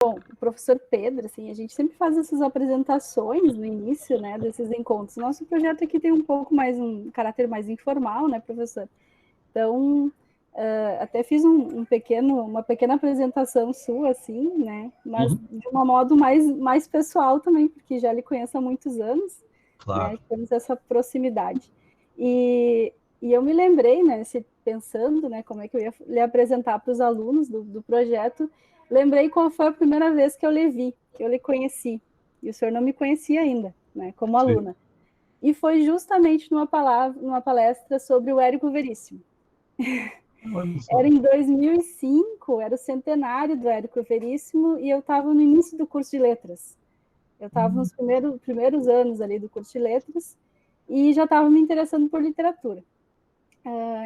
Bom, o professor Pedro, assim, a gente sempre faz essas apresentações no início, né, desses encontros. Nosso projeto aqui tem um pouco mais um caráter mais informal, né, professor? Então, até fiz uma pequena apresentação sua, assim, né, mas de um modo mais pessoal também, porque já lhe conheço há muitos anos, Claro. né, temos essa proximidade. E eu me lembrei, né, pensando, né, como é que eu ia lhe apresentar para os alunos do projeto, lembrei qual foi a primeira vez que eu lhe vi, que eu lhe conheci, e o senhor não me conhecia ainda, né, como aluna. E foi justamente numa palestra sobre o Érico Veríssimo. Era em 2005, era o centenário do Érico Veríssimo, e eu estava no início do curso de letras. Eu estava nos primeiros anos ali do curso de letras, e já estava me interessando por literatura.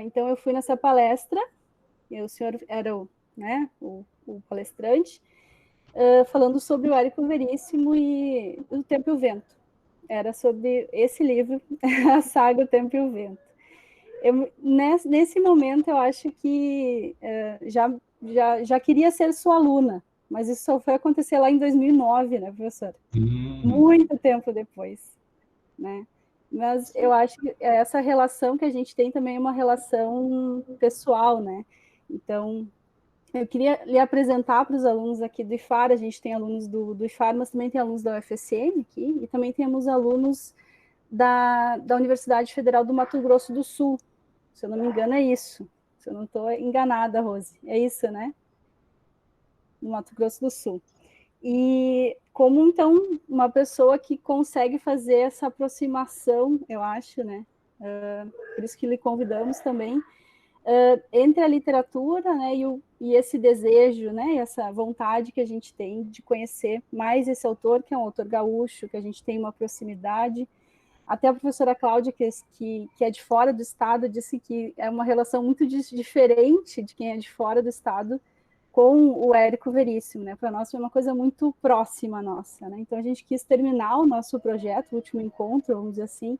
Então, eu fui nessa palestra, e o senhor era o palestrante, falando sobre o Érico Veríssimo e o Tempo e o Vento. Era sobre esse livro, a saga O Tempo e o Vento. Nesse momento, eu acho que já queria ser sua aluna, mas isso só foi acontecer lá em 2009, né, professor? Muito tempo depois, né? Mas eu acho que essa relação que a gente tem também é uma relação pessoal, né? Então, eu queria lhe apresentar para os alunos aqui do IFAR, a gente tem alunos do IFAR, mas também tem alunos da UFSM aqui, e também temos alunos da Universidade Federal do Mato Grosso do Sul. Se eu não me engano, é isso. Se eu não estou enganada, Rose. É isso, né? No Mato Grosso do Sul. E como, então, uma pessoa que consegue fazer essa aproximação, eu acho, né? Por isso que lhe convidamos também, entre a literatura, né, e esse desejo, né, essa vontade que a gente tem de conhecer mais esse autor, que é um autor gaúcho, que a gente tem uma proximidade. Até a professora Cláudia, que é de fora do estado, disse que é uma relação muito diferente de quem é de fora do estado com o Érico Veríssimo, né? Para nós foi uma coisa muito próxima nossa, né? Então a gente quis terminar o nosso projeto, o último encontro, vamos dizer assim,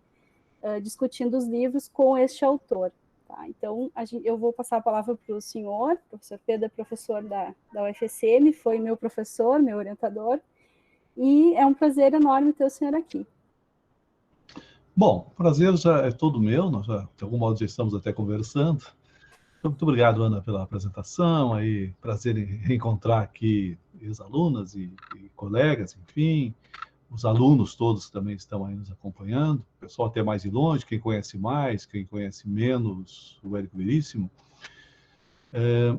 discutindo os livros com este autor. Tá? Então eu vou passar a palavra para o senhor, o professor Pedro, professor da UFSM, foi meu professor, meu orientador, e é um prazer enorme ter o senhor aqui. Bom, o prazer já é todo meu, nós já, de algum modo já estamos até conversando. Então, muito obrigado, Ana, pela apresentação, aí, prazer em reencontrar aqui ex-alunas e colegas, enfim, os alunos todos que também estão aí nos acompanhando, o pessoal até mais de longe, quem conhece mais, quem conhece menos o Érico Veríssimo.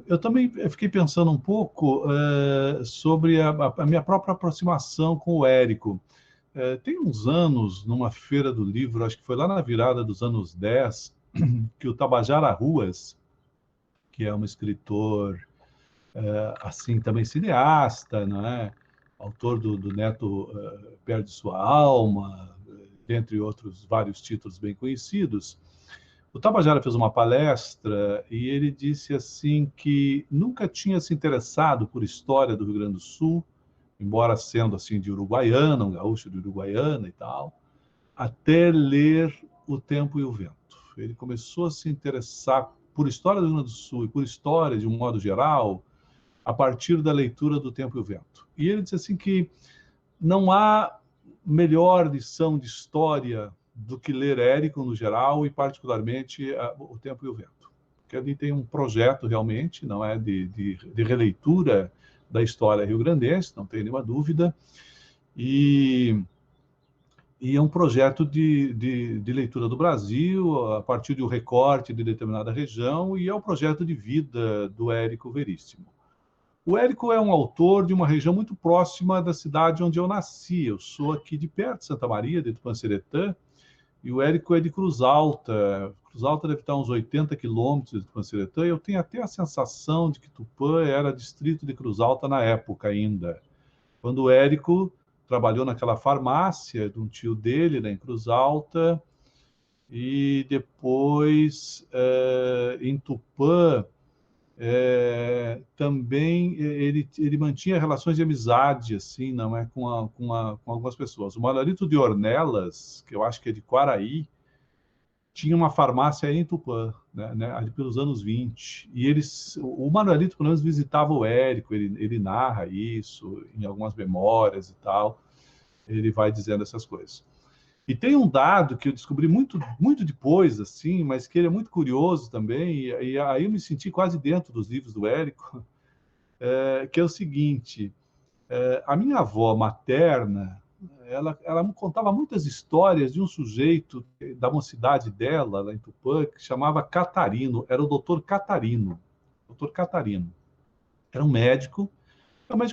Eu também fiquei pensando um pouco sobre a minha própria aproximação com o Érico. Tem uns anos, numa feira do livro, acho que foi lá na virada dos anos 10, que o Tabajara Ruas, que é um escritor, assim, também cineasta, não é? Autor do Neto Perde Sua Alma, dentre outros vários títulos bem conhecidos. O Tabajara fez uma palestra e ele disse assim que nunca tinha se interessado por história do Rio Grande do Sul, embora sendo assim de Uruguaiana, um gaúcho de Uruguaiana e tal, até ler O Tempo e o Vento. Ele começou a se interessar por história do Rio Grande do Sul e por história de um modo geral a partir da leitura do Tempo e o Vento. E ele disse assim que não há melhor lição de história do que ler Érico no geral e particularmente O Tempo e o Vento. Porque ali tem um projeto realmente, não é, de releitura da história rio-grandense, não tem nenhuma dúvida, e é um projeto de leitura do Brasil, a partir de um recorte de determinada região, e é o projeto de vida do Érico Veríssimo. O Érico é um autor de uma região muito próxima da cidade onde eu nasci. Eu sou aqui de perto de Santa Maria, de Tupanciretã, e o Érico é de Cruz Alta. Cruz Alta deve estar uns 80 quilômetros de Tupanciretã, e eu tenho até a sensação de que Tupã era distrito de Cruz Alta na época ainda. Quando o Érico trabalhou naquela farmácia de um tio dele, né, em Cruz Alta, e depois, em Tupã, também ele mantinha relações de amizade, assim, não é, com algumas pessoas. O Manuelito de Ornelas, que eu acho que é de Quaraí, tinha uma farmácia em Tupã, né, ali pelos anos 20. E o Manuelito, pelo menos, visitava o Érico, ele narra isso em algumas memórias e tal. Ele vai dizendo essas coisas. E tem um dado que eu descobri muito, muito depois, assim, mas que ele é muito curioso também, e aí eu me senti quase dentro dos livros do Érico, que é o seguinte: a minha avó materna, ela me contava muitas histórias de um sujeito da mocidade dela, lá em Tupã, que chamava Catarino, era o doutor Catarino. Doutor Catarino. Era é um médico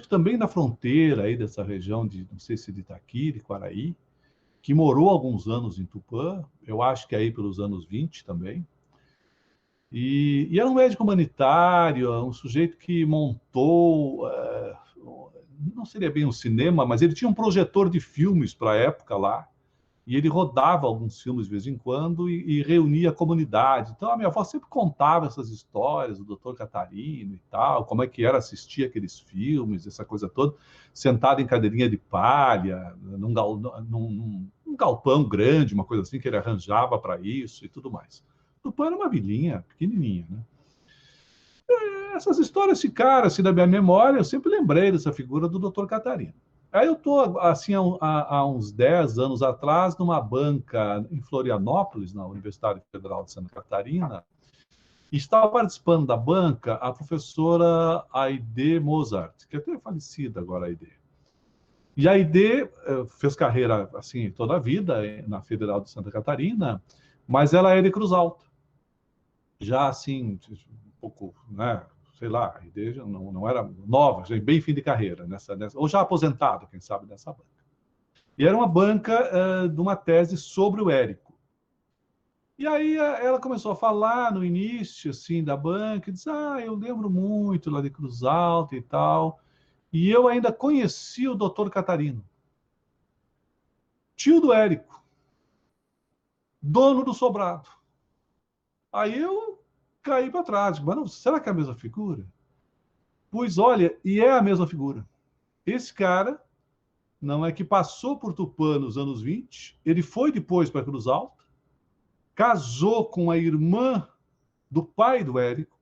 também da fronteira aí dessa região de, não sei se de Itaqui, de Quaraí, que morou alguns anos em Tupã, eu acho que aí pelos anos 20 também. E era um médico humanitário, um sujeito que montou, não seria bem um cinema, mas ele tinha um projetor de filmes para a época lá, e ele rodava alguns filmes de vez em quando e reunia a comunidade. Então a minha avó sempre contava essas histórias, do Dr. Catarino e tal, como é que era assistir aqueles filmes, essa coisa toda, sentado em cadeirinha de palha, num galpão grande, uma coisa assim que ele arranjava para isso e tudo mais. Tupã era uma vilinha pequenininha, né? Essas histórias ficaram assim na minha memória, eu sempre lembrei dessa figura do Dr. Catarino. Aí eu estou, assim, há uns 10 anos atrás, numa banca em Florianópolis, na Universidade Federal de Santa Catarina, e estava participando da banca a professora Aide Mozart, que até é falecida agora, a Aide. E a Aide fez carreira, assim, toda a vida na Federal de Santa Catarina, mas ela é de Cruz Alta. Já, assim, um pouco, né, sei lá, a Aide não era nova, já bem fim de carreira, ou já aposentada, quem sabe, nessa banca. E era uma banca de uma tese sobre o Érico. E aí ela começou a falar no início, assim, da banca, e disse, eu lembro muito lá de Cruz Alta e tal. E eu ainda conheci o doutor Catarino, tio do Érico, dono do sobrado. Aí eu caí para trás, mas não, será que é a mesma figura? Pois olha, e é a mesma figura. Esse cara não é que passou por Tupã nos anos 20, ele foi depois para Cruz Alta, casou com a irmã do pai do Érico,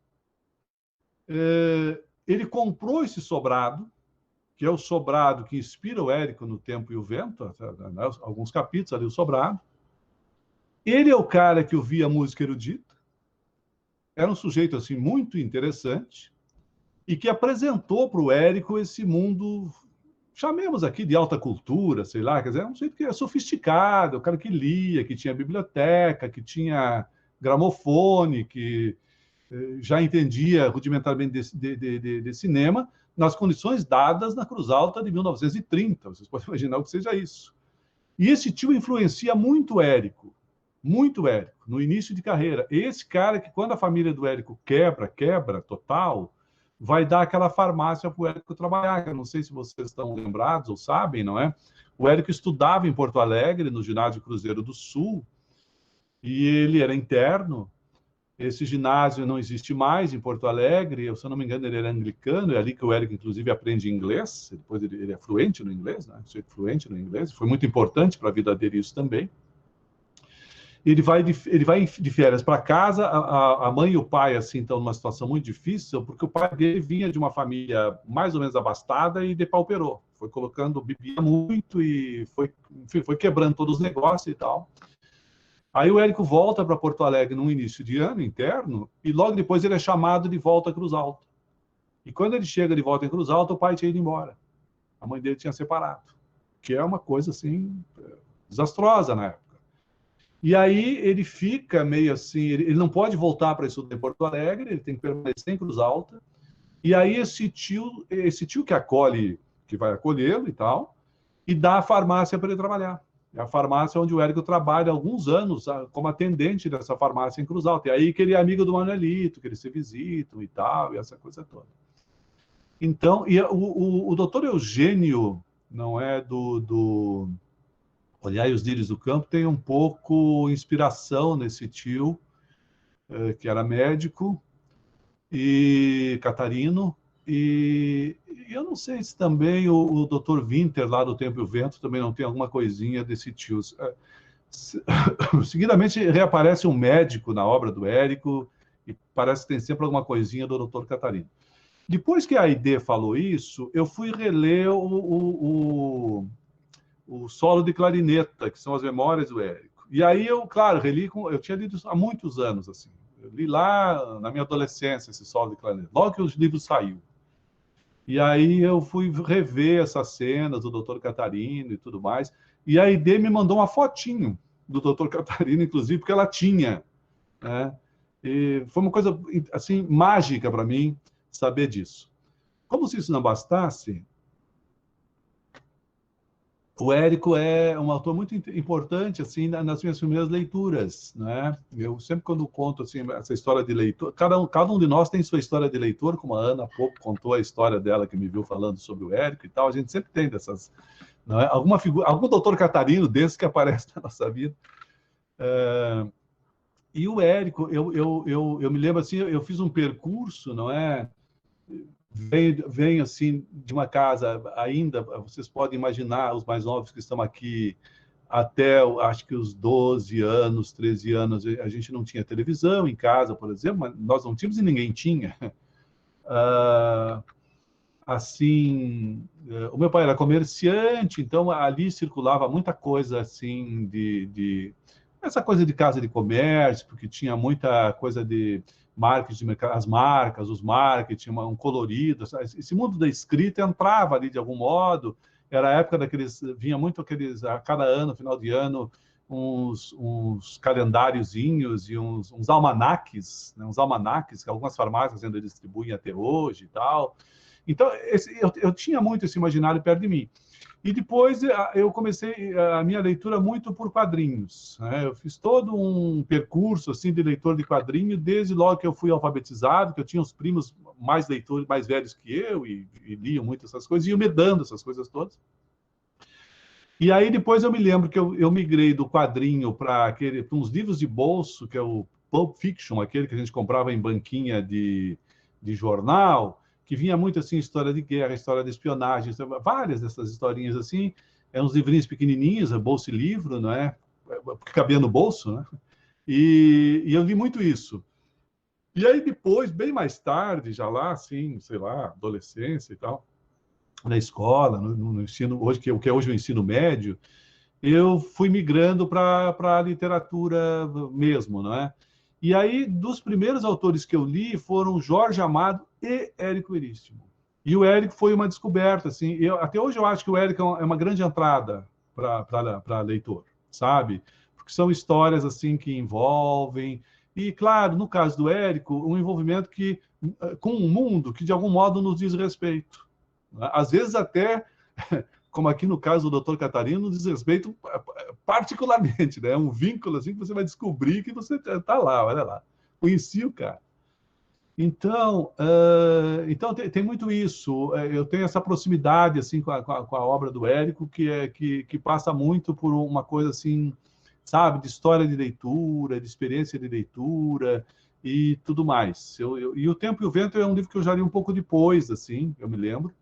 ele comprou esse sobrado, que é o sobrado que inspira o Érico no Tempo e o Vento, alguns capítulos ali, o sobrado. Ele é o cara que ouvia a música erudita, era um sujeito assim muito interessante, e que apresentou para o Érico esse mundo, chamemos aqui de alta cultura, sei lá, quer dizer, é um sujeito que é sofisticado, o cara que lia, que tinha biblioteca, que tinha gramofone, que já entendia rudimentarmente de cinema, nas condições dadas na Cruz Alta de 1930. Vocês podem imaginar o que seja isso. E esse tio influencia muito Érico, no início de carreira. Esse cara que, quando a família do Érico quebra total, vai dar aquela farmácia para o Érico trabalhar. Eu não sei se vocês estão lembrados ou sabem, não é? O Érico estudava em Porto Alegre, no ginásio Cruzeiro do Sul, e ele era interno. Esse ginásio não existe mais em Porto Alegre, se eu não me engano, ele era anglicano, é ali que o Érico, inclusive, aprende inglês, depois ele é fluente no inglês, né? Fluente no inglês, foi muito importante para a vida dele isso também. Ele vai de férias para casa, a mãe e o pai, assim, estão numa situação muito difícil, porque o pai dele vinha de uma família mais ou menos abastada e depauperou. Foi colocando, bebia muito e foi quebrando todos os negócios e tal. Aí o Érico volta para Porto Alegre no início de ano, interno, e logo depois ele é chamado de volta a Cruz Alta. E quando ele chega de volta em Cruz Alta, o pai tinha ido embora. A mãe dele tinha separado, que é uma coisa, assim, desastrosa na época. E aí ele fica meio assim, ele não pode voltar para estudar em Porto Alegre, ele tem que permanecer em Cruz Alta. E aí esse tio que acolhe, que vai acolhê-lo e tal, e dá a farmácia para ele trabalhar. É a farmácia onde o Érico trabalha há alguns anos como atendente dessa farmácia em Cruz Alta. E aí que ele é amigo do Manuelito, que eles se visitam e tal, e essa coisa toda. Então, e o doutor Eugênio, não é do Olhai os Lírios do Campo, tem um pouco inspiração nesse tio, que era médico, e catarino, e eu não sei se também o Dr. Winter, lá do Tempo e o Vento, também não tem alguma coisinha desse tio. Seguidamente reaparece um médico na obra do Érico, e parece que tem sempre alguma coisinha do Dr. Catarino. Depois que a Aide falou isso, eu fui reler o solo de clarineta, que são as memórias do Érico. E aí eu, claro, reli, eu tinha lido há muitos anos, assim. Eu li lá na minha adolescência esse solo de clarineta, logo que os livros saíram. E aí eu fui rever essas cenas do Dr. Catarino e tudo mais. E a Aide me mandou uma fotinho do Dr. Catarino, inclusive, porque ela tinha, né? E foi uma coisa, assim, mágica para mim saber disso. Como se isso não bastasse, o Érico é um autor muito importante, assim, nas minhas primeiras leituras, né? Eu sempre, quando conto, assim, essa história de leitor, cada um de nós tem sua história de leitor, como a Ana há pouco contou a história dela, que me viu falando sobre o Érico e tal, a gente sempre tem dessas, não é? Alguma figura, algum doutor Catarino desse que aparece na nossa vida. E o Érico, eu me lembro, assim, eu fiz um percurso, não é? Venho assim de uma casa ainda, vocês podem imaginar, os mais novos que estão aqui, até acho que os 12 anos, 13 anos, a gente não tinha televisão em casa, por exemplo, mas nós não tínhamos e ninguém tinha. Assim, o meu pai era comerciante, então ali circulava muita coisa assim essa coisa de casa de comércio, porque tinha muita coisa de marketing de mercado, as marcas, os marketing, um colorido. Esse mundo da escrita entrava ali de algum modo. Era a época daqueles, vinha muito aqueles, a cada ano, final de ano, uns calendáriozinhos e uns almanaques, né? Uns almanaques que algumas farmácias ainda distribuem até hoje e tal. Então, eu tinha muito esse imaginário perto de mim. E depois eu comecei a minha leitura muito por quadrinhos, né? Eu fiz todo um percurso assim de leitor de quadrinho desde logo que eu fui alfabetizado, que eu tinha os primos mais leitores, mais velhos que eu e liam muito essas coisas e iam me dando essas coisas todas. E aí depois eu me lembro que eu migrei do quadrinho para uns livros de bolso, que é o Pulp Fiction, aquele que a gente comprava em banquinha de jornal, que vinha muito assim, história de guerra, história de espionagem, várias dessas historinhas assim, uns livrinhos pequenininhos, bolso e livro, não é? Porque cabia no bolso, né? E eu li muito isso. E aí depois, bem mais tarde, já lá, assim, sei lá, adolescência e tal, na escola, no ensino, hoje que é hoje o ensino médio, eu fui migrando para a literatura mesmo, não é? E aí, dos primeiros autores que eu li foram Jorge Amado e Érico Veríssimo. E o Érico foi uma descoberta, assim. Até hoje eu acho que o Érico é uma grande entrada para leitor, sabe? Porque são histórias assim que envolvem. E, claro, no caso do Érico, um envolvimento com um mundo que, de algum modo, nos diz respeito. Às vezes até, como aqui no caso do Dr. Catarino, diz respeito particularmente, né? É um vínculo assim que você vai descobrir que você está lá, olha lá. Conheci o cara. Então, tem muito isso. Eu tenho essa proximidade assim com a obra do Érico, que passa muito por uma coisa assim, sabe, de história de leitura, de experiência de leitura e tudo mais. E O Tempo e o Vento é um livro que eu já li um pouco depois, assim, eu me lembro.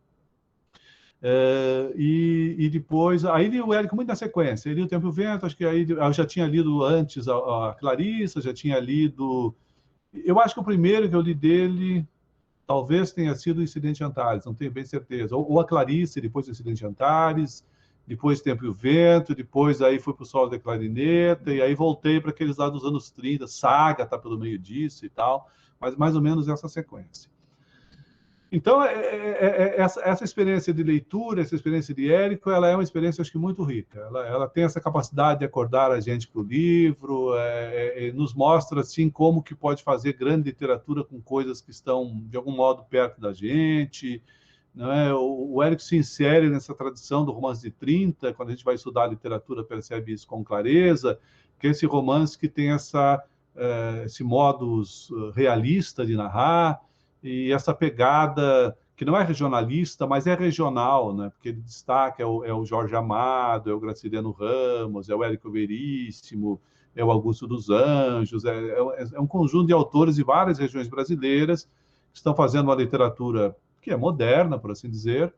E depois, aí li o Érico muito na sequência, ele li O Tempo e o Vento, acho que aí eu já tinha lido antes a Clarissa, já tinha lido, eu acho que o primeiro que eu li dele, talvez tenha sido o Incidente de Antares, não tenho bem certeza, ou a Clarice, depois o Incidente de Antares, depois O Tempo e o Vento, depois aí fui para o Solo da Clarineta, e aí voltei para aqueles lá dos anos 30, Saga está pelo meio disso e tal, mas mais ou menos essa sequência. Então, essa experiência de leitura, essa experiência de Érico, ela é uma experiência, acho que, muito rica. Ela tem essa capacidade de acordar a gente para o livro, nos mostra, assim, como que pode fazer grande literatura com coisas que estão, de algum modo, perto da gente. Não é? O Érico se insere nessa tradição do romance de 30, quando a gente vai estudar a literatura, percebe isso com clareza, que é esse romance que tem esse modus realista de narrar, e essa pegada que não é regionalista, mas é regional, né? Porque ele destaca é o Jorge Amado, é o Graciliano Ramos, é o Érico Veríssimo, é o Augusto dos Anjos, é um conjunto de autores de várias regiões brasileiras que estão fazendo uma literatura que é moderna, por assim dizer,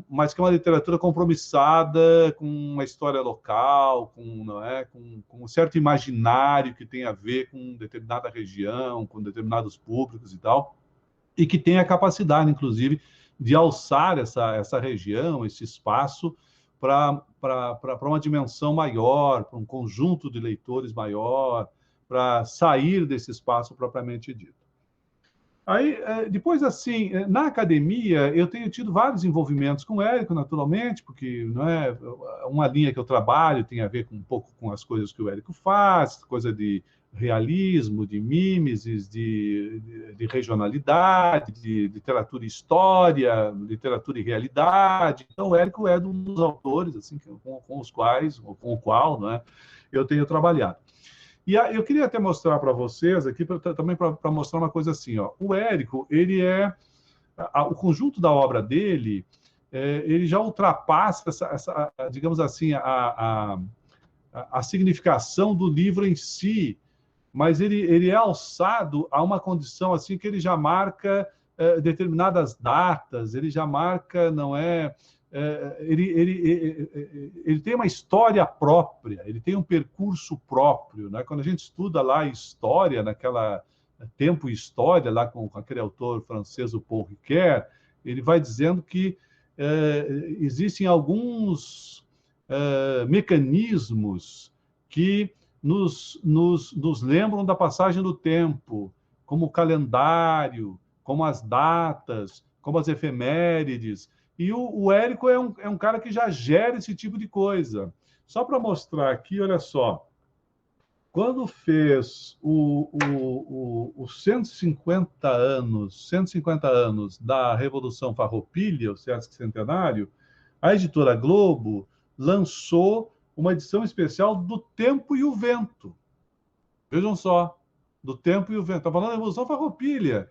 mas que é uma literatura compromissada com uma história local, com um certo imaginário que tem a ver com determinada região, com determinados públicos e tal, e que tem a capacidade, inclusive, de alçar essa região, esse espaço, para uma dimensão maior, para um conjunto de leitores maior, para sair desse espaço propriamente dito. Aí, depois, assim, na academia, eu tenho tido vários envolvimentos com o Érico, naturalmente, porque não é uma linha que eu trabalho tem a ver com um pouco com as coisas que o Érico faz, coisa de realismo, de mimesis, de regionalidade, de literatura e história, literatura e realidade. Então, o Érico é um dos autores assim, com os quais, ou com o qual, não é, eu tenho trabalhado. E eu queria até mostrar para vocês aqui, também para mostrar uma coisa assim, ó. O Érico, ele o conjunto da obra dele, ele já ultrapassa digamos assim, a significação do livro em si, mas ele é alçado a uma condição assim que ele já marca determinadas datas, ele já marca, não é... ele tem uma história própria, ele tem um percurso próprio, né? Quando a gente estuda lá a história, naquela Tempo e História, lá com aquele autor francês, o Paul Ricoeur, ele vai dizendo que existem alguns mecanismos que nos lembram da passagem do tempo, como o calendário, como as datas, como as efemérides. E o Érico é um cara que já gera esse tipo de coisa. Só para mostrar aqui, olha só. Quando fez os 150 anos da Revolução Farroupilha, o sesquicentenário, a editora Globo lançou uma edição especial do Tempo e o Vento. Vejam só, do Tempo e o Vento. Está falando da Revolução Farroupilha.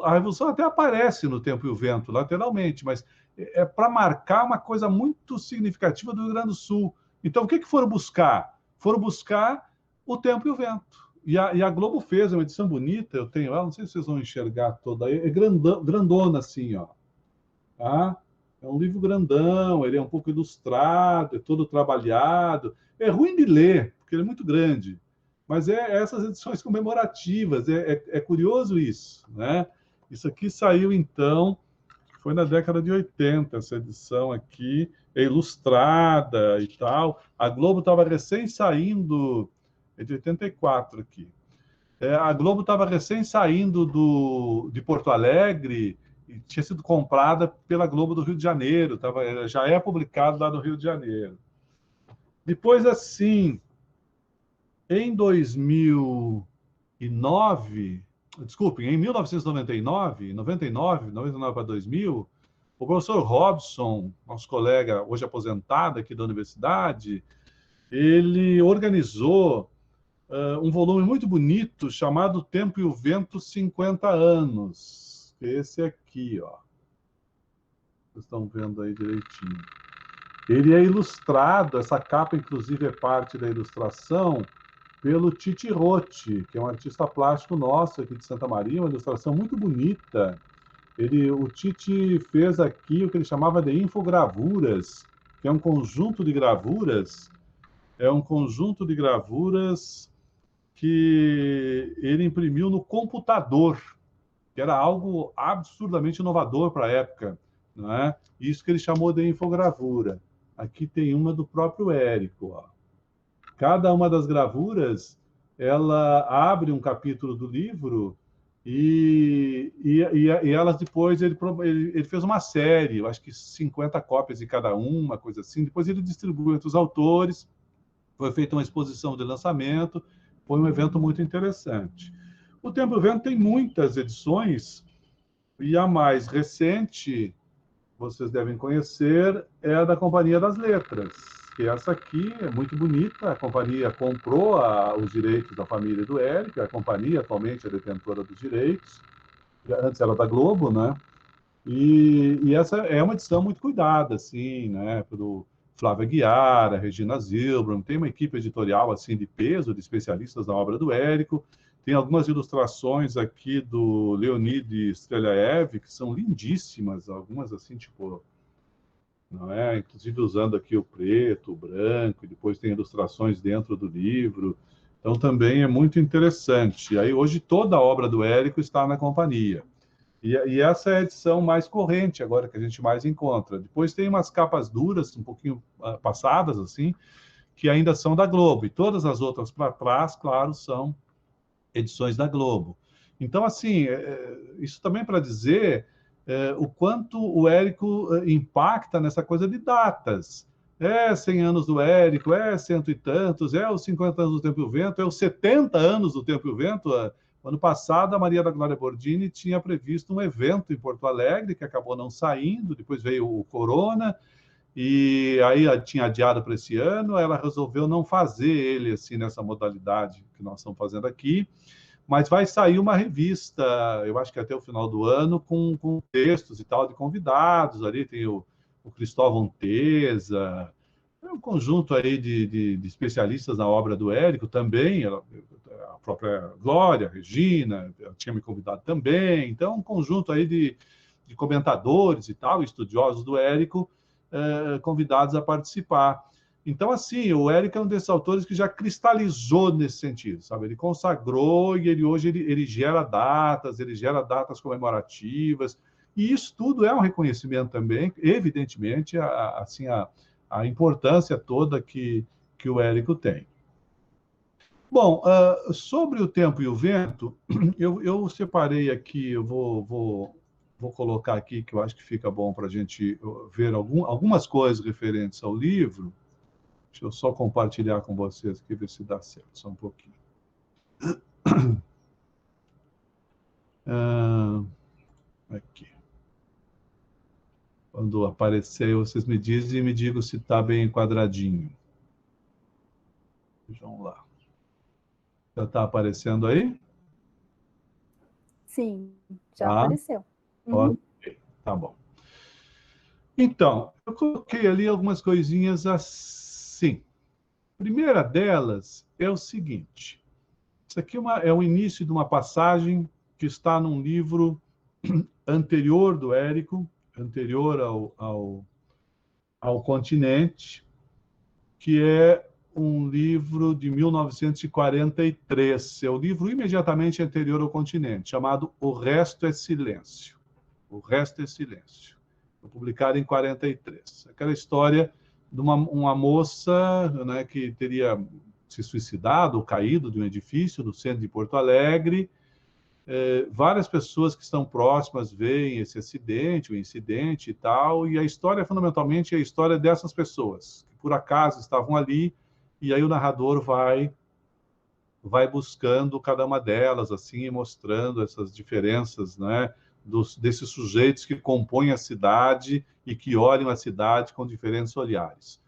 A Revolução até aparece no Tempo e o Vento, lateralmente, mas é para marcar uma coisa muito significativa do Rio Grande do Sul. Então, o que foram buscar? Foram buscar o Tempo e o Vento. E a Globo fez uma edição bonita, eu tenho ela, não sei se vocês vão enxergar toda, é grandona assim, ó. Tá? É um livro grandão, ele é um pouco ilustrado, é todo trabalhado. É ruim de ler, porque ele é muito grande. Mas essas edições comemorativas, é curioso isso, né? Isso aqui saiu, então, foi na década de 80, essa edição aqui, é ilustrada e tal. A Globo estava recém saindo, é de 84 aqui. A Globo estava recém saindo de Porto Alegre, e tinha sido comprada pela Globo do Rio de Janeiro, já é publicado lá no Rio de Janeiro. Depois, assim, em 2009, desculpem, em 1999, 99 para 2000, o professor Robson, nosso colega hoje aposentado aqui da universidade, ele organizou um volume muito bonito chamado Tempo e o Vento 50 anos. Esse aqui, ó. Vocês estão vendo aí direitinho. Ele é ilustrado, essa capa, inclusive, é parte da ilustração pelo Titi Rotti, que é um artista plástico nosso aqui de Santa Maria, uma ilustração muito bonita. O Titi fez aqui o que ele chamava de infogravuras, que é um conjunto de gravuras, que ele imprimiu no computador, que era algo absurdamente inovador para a época, não é? Isso que ele chamou de infogravura. Aqui tem uma do próprio Érico, ó. Cada uma das gravuras, ela abre um capítulo do livro e elas depois, ele fez uma série, eu acho que 50 cópias de cada uma, coisa assim. Depois ele distribuiu entre os autores, foi feita uma exposição de lançamento, foi um evento muito interessante. O Tempo e o Vento tem muitas edições, e a mais recente, vocês devem conhecer, é a da Companhia das Letras, que essa aqui é muito bonita. A companhia comprou os direitos da família do Érico, a companhia atualmente é detentora dos direitos, antes era da Globo, né? E essa é uma edição muito cuidada, assim, né? Pelo Flávio Aguiar, a Regina Zilbram, tem uma equipe editorial assim de peso, de especialistas na obra do Érico. Tem algumas ilustrações aqui do Leonid Strelyaev, que são lindíssimas, algumas assim, tipo, não é? Inclusive usando aqui o preto, o branco, e depois tem ilustrações dentro do livro. Então também é muito interessante. E aí hoje toda a obra do Érico está na companhia. E essa é a edição mais corrente agora que a gente mais encontra. Depois tem umas capas duras, um pouquinho passadas assim, que ainda são da Globo. E todas as outras para trás, claro, são edições da Globo. Então, assim, isso também para dizer o quanto o Érico impacta nessa coisa de datas. É 100 anos do Érico, é cento e tantos, é os 50 anos do Tempo e o Vento, é os 70 anos do Tempo e o Vento. Ano passado, a Maria da Glória Bordini tinha previsto um evento em Porto Alegre, que acabou não saindo, depois veio o Corona, e aí tinha adiado para esse ano, ela resolveu não fazer ele assim nessa modalidade que nós estamos fazendo aqui, mas vai sair uma revista, eu acho que até o final do ano, com textos e tal de convidados. Ali tem o Cristóvão Teza, um conjunto aí de especialistas na obra do Érico também, a própria Glória, a Regina, tinha me convidado também. Então, um conjunto aí de comentadores e tal, estudiosos do Érico, convidados a participar. Então, assim, o Érico é um desses autores que já cristalizou nesse sentido, sabe? Ele consagrou e hoje ele gera datas comemorativas, e isso tudo é um reconhecimento também, evidentemente, a importância toda que o Érico tem. Bom, sobre o Tempo e o Vento, eu separei aqui, eu vou colocar aqui, que eu acho que fica bom para a gente ver algumas coisas referentes ao livro. Deixa eu só compartilhar com vocês aqui, ver se dá certo, só um pouquinho. Aqui. Quando aparecer, vocês me dizem e me digam se está bem enquadradinho. Vamos lá. Já está aparecendo aí? Sim, já apareceu. Ok, tá bom. Então, eu coloquei ali algumas coisinhas assim. A primeira delas é o seguinte. Isso aqui é o início de uma passagem que está num livro anterior do Érico, anterior ao Continente, que é um livro de 1943. É o livro imediatamente anterior ao Continente, chamado O Resto é Silêncio. O Resto é Silêncio. Foi publicado em 43. Aquela história de uma moça, né, que teria se suicidado ou caído de um edifício no centro de Porto Alegre. Várias pessoas que estão próximas veem esse acidente, o incidente e tal, e a história, fundamentalmente, é a história dessas pessoas, que por acaso estavam ali, e aí o narrador vai buscando cada uma delas, assim, mostrando essas diferenças, né, desses sujeitos que compõem a cidade e que olham a cidade com diferentes olhares.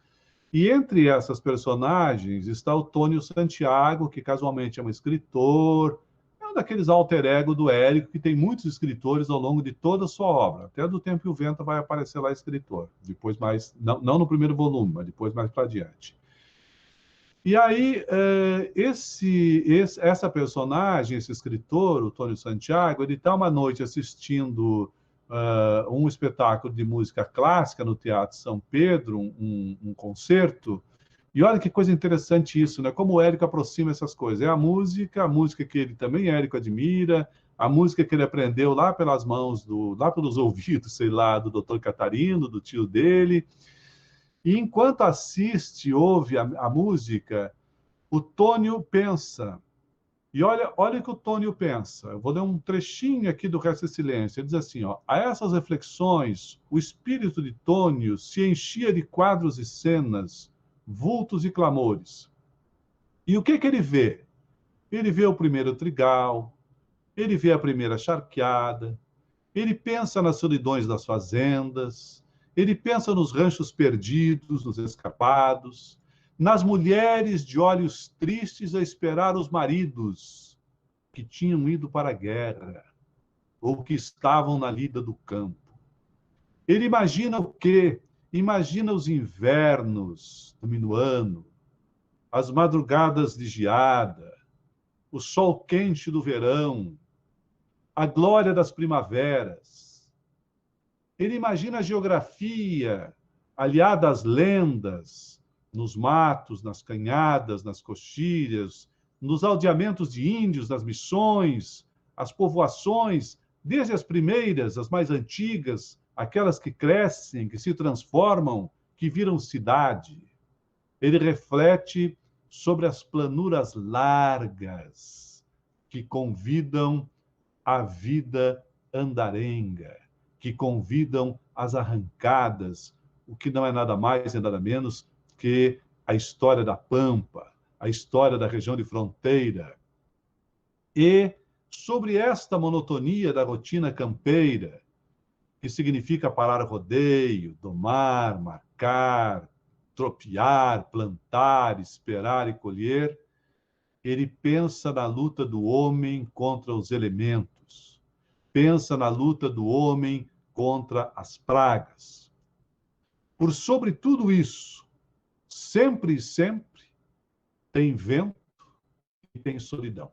E entre essas personagens está o Tônio Santiago, que casualmente é um escritor, é um daqueles alter ego do Érico, que tem muitos escritores ao longo de toda a sua obra. Até do Tempo e o Vento vai aparecer lá escritor. Depois mais, não no primeiro volume, mas depois mais para diante. E aí, essa personagem, esse escritor, o Tônio Santiago, ele está uma noite assistindo um espetáculo de música clássica no Teatro São Pedro, um concerto. E olha que coisa interessante isso, né? Como o Érico aproxima essas coisas. É a música que ele também, Érico, admira, a música que ele aprendeu lá pelas mãos, lá pelos ouvidos, sei lá, do doutor Catarino, do tio dele. E enquanto assiste, ouve a música, o Tônio pensa. E olha o que o Tônio pensa. Eu vou ler um trechinho aqui do Resto de Silêncio. Ele diz assim, ó: a essas reflexões, o espírito de Tônio se enchia de quadros e cenas, vultos e clamores. E o que ele vê? Ele vê o primeiro trigal, ele vê a primeira charqueada, ele pensa nas solidões das fazendas, ele pensa nos ranchos perdidos, nos escapados, nas mulheres de olhos tristes a esperar os maridos que tinham ido para a guerra ou que estavam na lida do campo. Ele imagina o quê? Imagina os invernos do minuano, as madrugadas de geada, o sol quente do verão, a glória das primaveras. Ele imagina a geografia, aliada às lendas, nos matos, nas canhadas, nas coxilhas, nos aldeamentos de índios, nas missões, as povoações, desde as primeiras, as mais antigas, aquelas que crescem, que se transformam, que viram cidade. Ele reflete sobre as planuras largas que convidam à vida andarenga, que convidam às arrancadas, o que não é nada mais e nada menos que a história da Pampa, a história da região de fronteira. E sobre esta monotonia da rotina campeira, que significa parar rodeio, domar, marcar, tropear, plantar, esperar e colher, ele pensa na luta do homem contra os elementos, pensa na luta do homem contra as pragas. Por sobre tudo isso, sempre e sempre, tem vento e tem solidão.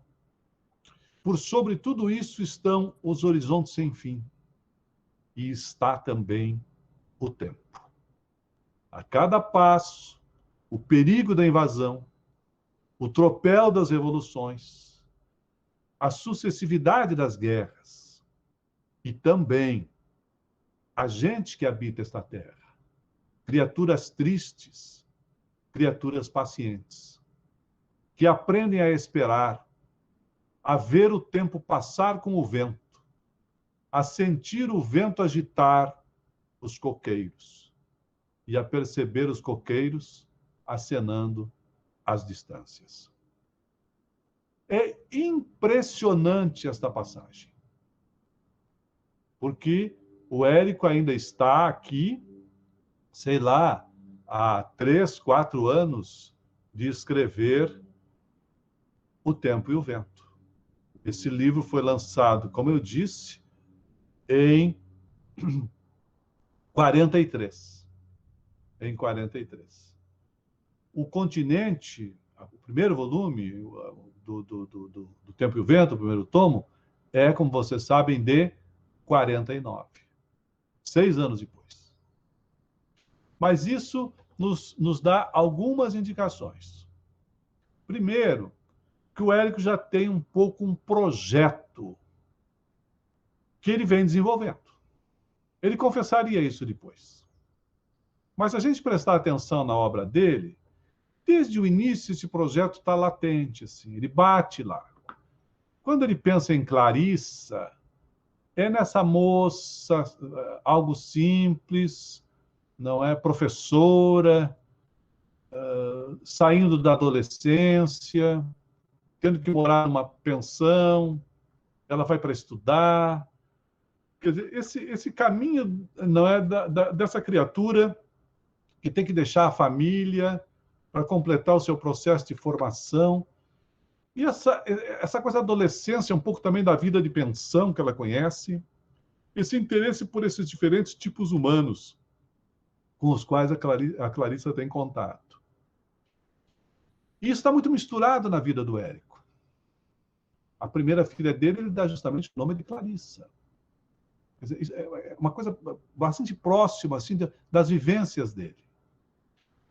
Por sobre tudo isso estão os horizontes sem fim. E está também o tempo. A cada passo, o perigo da invasão, o tropel das revoluções, a sucessividade das guerras e também a gente que habita esta terra, criaturas tristes, criaturas pacientes, que aprendem a esperar, a ver o tempo passar com o vento, a sentir o vento agitar os coqueiros e a perceber os coqueiros acenando às distâncias. É impressionante esta passagem, porque o Érico ainda está aqui, sei lá, há 3, 4 anos de escrever O Tempo e o Vento. Esse livro foi lançado, como eu disse, em 43. Em 43. O Continente, o primeiro volume do Tempo e o Vento, o primeiro tomo, é, como vocês sabem, de 49. 6 anos depois. Mas isso nos dá algumas indicações. Primeiro, que o Érico já tem um pouco um projeto que ele vem desenvolvendo. Ele confessaria isso depois. Mas se a gente prestar atenção na obra dele, desde o início esse projeto está latente, assim, ele bate lá. Quando ele pensa em Clarissa, é nessa moça, algo simples, não é? Professora, saindo da adolescência, tendo que morar numa pensão, ela vai para estudar. Quer dizer, esse caminho não é dessa criatura que tem que deixar a família para completar o seu processo de formação. E essa coisa da adolescência, um pouco também da vida de pensão que ela conhece, esse interesse por esses diferentes tipos humanos com os quais a Clarissa tem contato. E isso está muito misturado na vida do Érico. A primeira filha dele, ele dá justamente o nome de Clarissa. Quer dizer, é uma coisa bastante próxima assim, das vivências dele.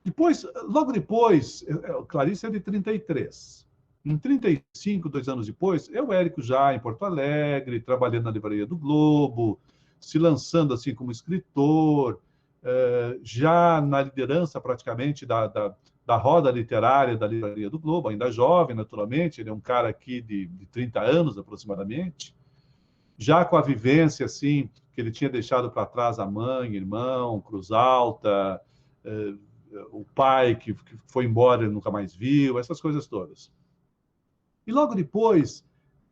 Depois, logo depois, Clarissa é de 33. Em 35, 2 anos depois, é o Érico já em Porto Alegre, trabalhando na Livraria do Globo, se lançando assim como escritor, já na liderança praticamente da roda literária da Livraria do Globo, ainda jovem, naturalmente, ele é um cara aqui de 30 anos aproximadamente, já com a vivência assim, que ele tinha deixado para trás a mãe, irmão, Cruz Alta, o pai que foi embora e nunca mais viu, essas coisas todas. E logo depois,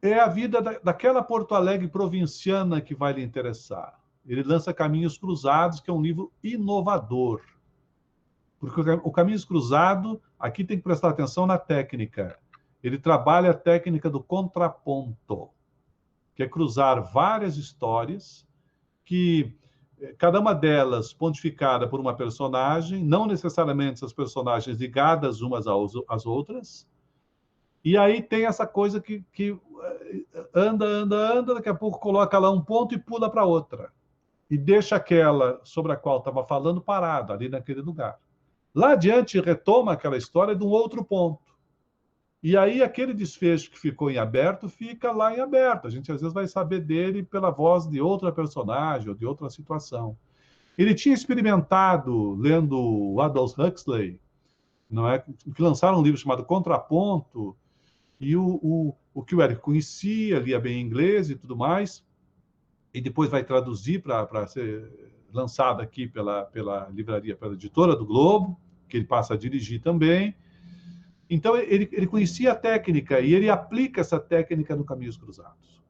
é a vida daquela Porto Alegre provinciana que vai lhe interessar. Ele lança Caminhos Cruzados, que é um livro inovador. Porque o Caminhos Cruzados, aqui tem que prestar atenção na técnica. Ele trabalha a técnica do contraponto, que é cruzar várias histórias, que cada uma delas pontificada por uma personagem, não necessariamente essas personagens ligadas umas às outras. E aí tem essa coisa que anda, daqui a pouco coloca lá um ponto e pula para outra. e deixa aquela sobre a qual estava falando parada, ali naquele lugar. Lá adiante, retoma aquela história de um outro ponto. E aí, aquele desfecho que ficou em aberto, fica lá em aberto. A gente, às vezes, vai saber dele pela voz de outra personagem ou de outra situação. Ele tinha experimentado, lendo o Aldous Huxley, não é? Que lançaram um livro chamado Contraponto, e o que o Érico conhecia, lia bem inglês e tudo mais, e depois vai traduzir para ser lançado aqui pela livraria, pela editora do Globo, que ele passa a dirigir também. Então, ele conhecia a técnica e ele aplica essa técnica no Caminhos Cruzados.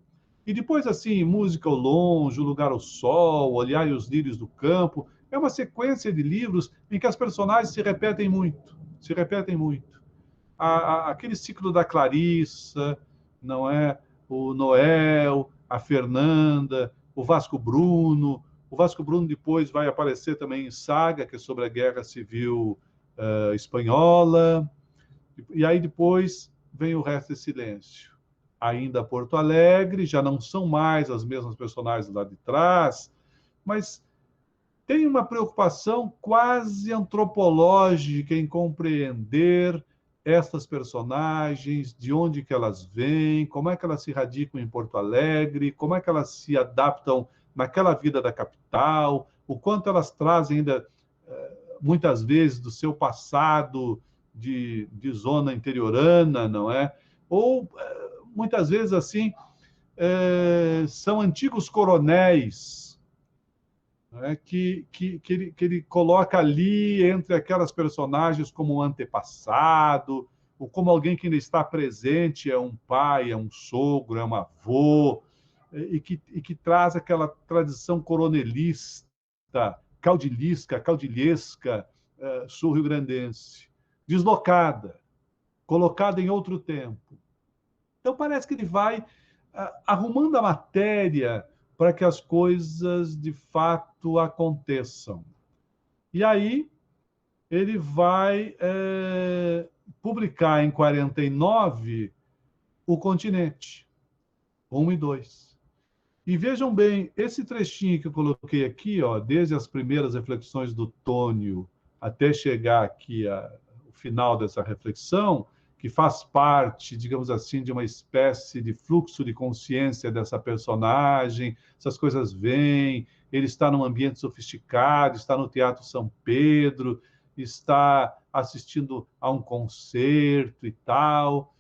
E depois, assim, Música ao Longe, O Lugar ao Sol, Olhar e os Lírios do Campo, é uma sequência de livros em que as personagens se repetem muito, se repetem muito. Aquele ciclo da Clarissa, não é? O Noel, a Fernanda, o Vasco Bruno. O Vasco Bruno depois vai aparecer também em Saga, que é sobre a Guerra Civil Espanhola. E aí depois vem O Resto é Silêncio. Ainda Porto Alegre, já não são mais as mesmas personagens lá de trás, mas tem uma preocupação quase antropológica em compreender estas personagens, de onde que elas vêm, como é que elas se radicam em Porto Alegre, como é que elas se adaptam naquela vida da capital, o quanto elas trazem ainda, muitas vezes, do seu passado de zona interiorana, não é? Ou, muitas vezes, assim, são antigos coronéis, né, que ele coloca ali entre aquelas personagens como um antepassado, ou como alguém que ainda está presente, é um pai, é um sogro, é um avô, e que traz aquela tradição coronelista, caudilhesca, sul-rio-grandense, deslocada, colocada em outro tempo. Então, parece que ele vai arrumando a matéria para que as coisas, de fato, aconteçam. E aí, ele vai publicar em 49 O Continente, 1 e 2. E vejam bem, esse trechinho que eu coloquei aqui, ó, desde as primeiras reflexões do Tônio até chegar aqui ao final dessa reflexão, que faz parte, digamos assim, de uma espécie de fluxo de consciência dessa personagem, essas coisas vêm, ele está num ambiente sofisticado, está no Teatro São Pedro, está assistindo a um concerto e tal,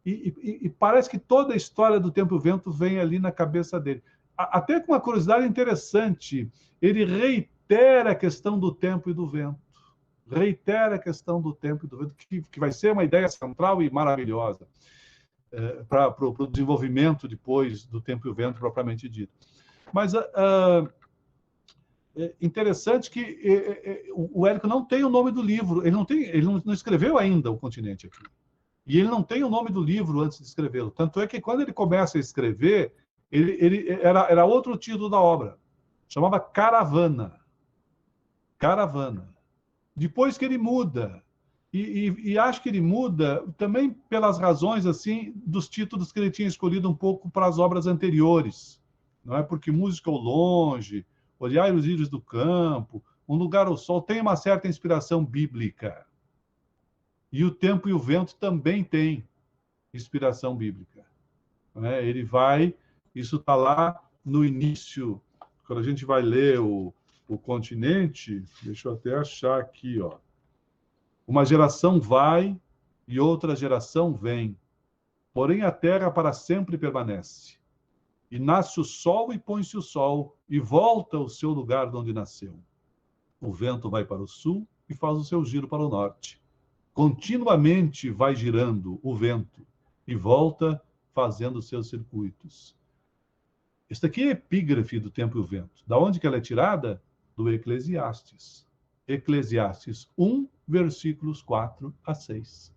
e parece que toda a história do Tempo e o Vento vem ali na cabeça dele. Até com uma curiosidade interessante, ele reitera a questão do tempo e do vento. Reitera a questão do tempo e do vento, que vai ser uma ideia central e maravilhosa para o desenvolvimento depois do Tempo e o Vento propriamente dito. Mas é interessante que o Érico não tem o nome do livro, ele não escreveu ainda O Continente aqui. E ele não tem o nome do livro antes de escrevê-lo. Tanto é que quando ele começa a escrever, era outro título da obra. Chamava Caravana. Caravana. Depois que ele muda, e acho que ele muda também pelas razões assim dos títulos que ele tinha escolhido um pouco para as obras anteriores, não é? Porque Música ao Longe, Olhar os Lírios do Campo, Um Lugar ao Sol tem uma certa inspiração bíblica, e O Tempo e o Vento também tem inspiração bíblica, não é? Ele vai, isso está lá no início, quando a gente vai ler o Continente, deixa eu até achar aqui, ó. Uma geração vai e outra geração vem, porém a terra para sempre permanece. E nasce o sol e põe-se o sol, e volta ao seu lugar de onde nasceu. O vento vai para o sul e faz o seu giro para o norte. Continuamente vai girando o vento e volta fazendo os seus circuitos. Isso aqui é epígrafe do Tempo e o Vento. Da onde que ela é tirada? Do Eclesiastes. Eclesiastes 1, versículos 4 a 6.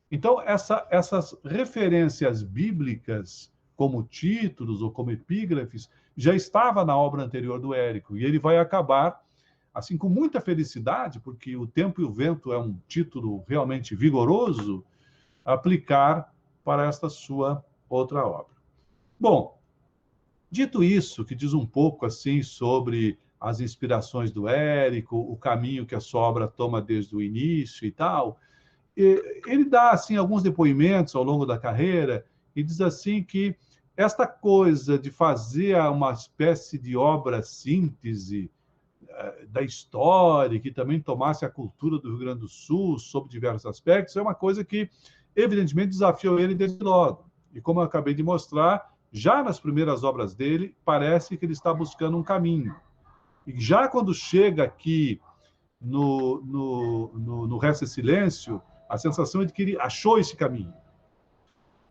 Então, essas referências bíblicas, como títulos ou como epígrafes, já estava na obra anterior do Érico. E ele vai acabar, assim, com muita felicidade, porque O Tempo e o Vento é um título realmente vigoroso, aplicar para esta sua outra obra. Bom, Dito isso, que diz um pouco assim sobre as inspirações do Érico, o caminho que a sua obra toma desde o início e tal, ele dá assim alguns depoimentos ao longo da carreira e diz assim que esta coisa de fazer uma espécie de obra síntese da história, que também tomasse a cultura do Rio Grande do Sul sob diversos aspectos, é uma coisa que, evidentemente, desafiou ele desde logo. E como eu acabei de mostrar, já nas primeiras obras dele, parece que ele está buscando um caminho. E já quando chega aqui no Resta Silêncio, a sensação é de que ele achou esse caminho.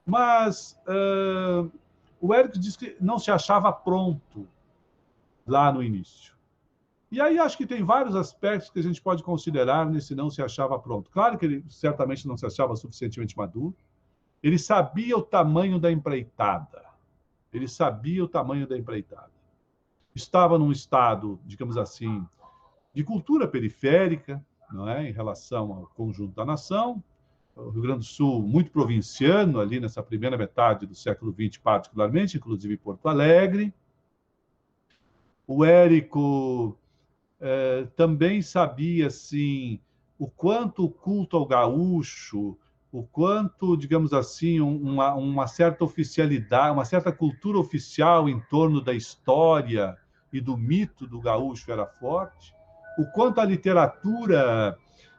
Mas o Érico disse que não se achava pronto lá no início. E aí acho que tem vários aspectos que a gente pode considerar nesse não se achava pronto. Claro que ele certamente não se achava suficientemente maduro. Ele sabia o tamanho da empreitada. Ele sabia o tamanho da empreitada. Estava num estado, digamos assim, de cultura periférica, não é, em relação ao conjunto da nação. O Rio Grande do Sul muito provinciano ali nessa primeira metade do século XX, particularmente, inclusive Porto Alegre. O Érico também sabia assim o quanto o culto ao gaúcho, o quanto, digamos assim, uma certa oficialidade, uma certa cultura oficial em torno da história e do mito do gaúcho era forte, o quanto a literatura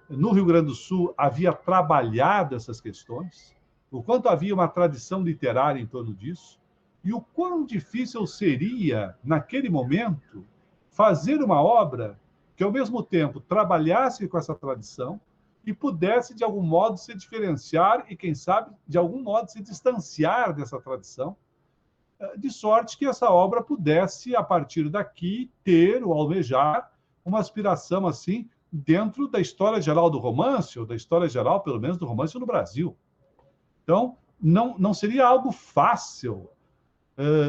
no Rio Grande do Sul havia trabalhado essas questões, o quanto havia uma tradição literária em torno disso, e o quão difícil seria, naquele momento, fazer uma obra que, ao mesmo tempo, trabalhasse com essa tradição e pudesse, de algum modo, se diferenciar e, quem sabe, de algum modo, se distanciar dessa tradição, de sorte que essa obra pudesse, a partir daqui, ter ou almejar uma aspiração assim dentro da história geral do romance, ou da história geral, pelo menos, do romance no Brasil. Então, não seria algo fácil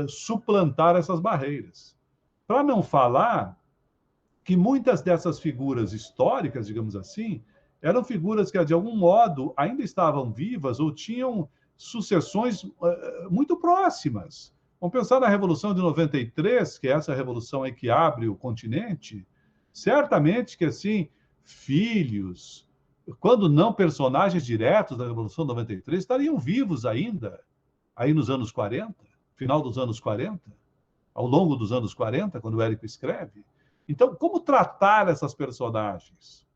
suplantar essas barreiras. Para não falar que muitas dessas figuras históricas, digamos assim, eram figuras que, de algum modo, ainda estavam vivas ou tinham sucessões muito próximas. Vamos pensar na Revolução de 93, que é essa revolução aí que abre o continente. Certamente que, assim, filhos, quando não personagens diretos da Revolução de 93, estariam vivos ainda, aí nos anos 40, final dos anos 40, ao longo dos anos 40, quando o Érico escreve. Então, como tratar essas personagens?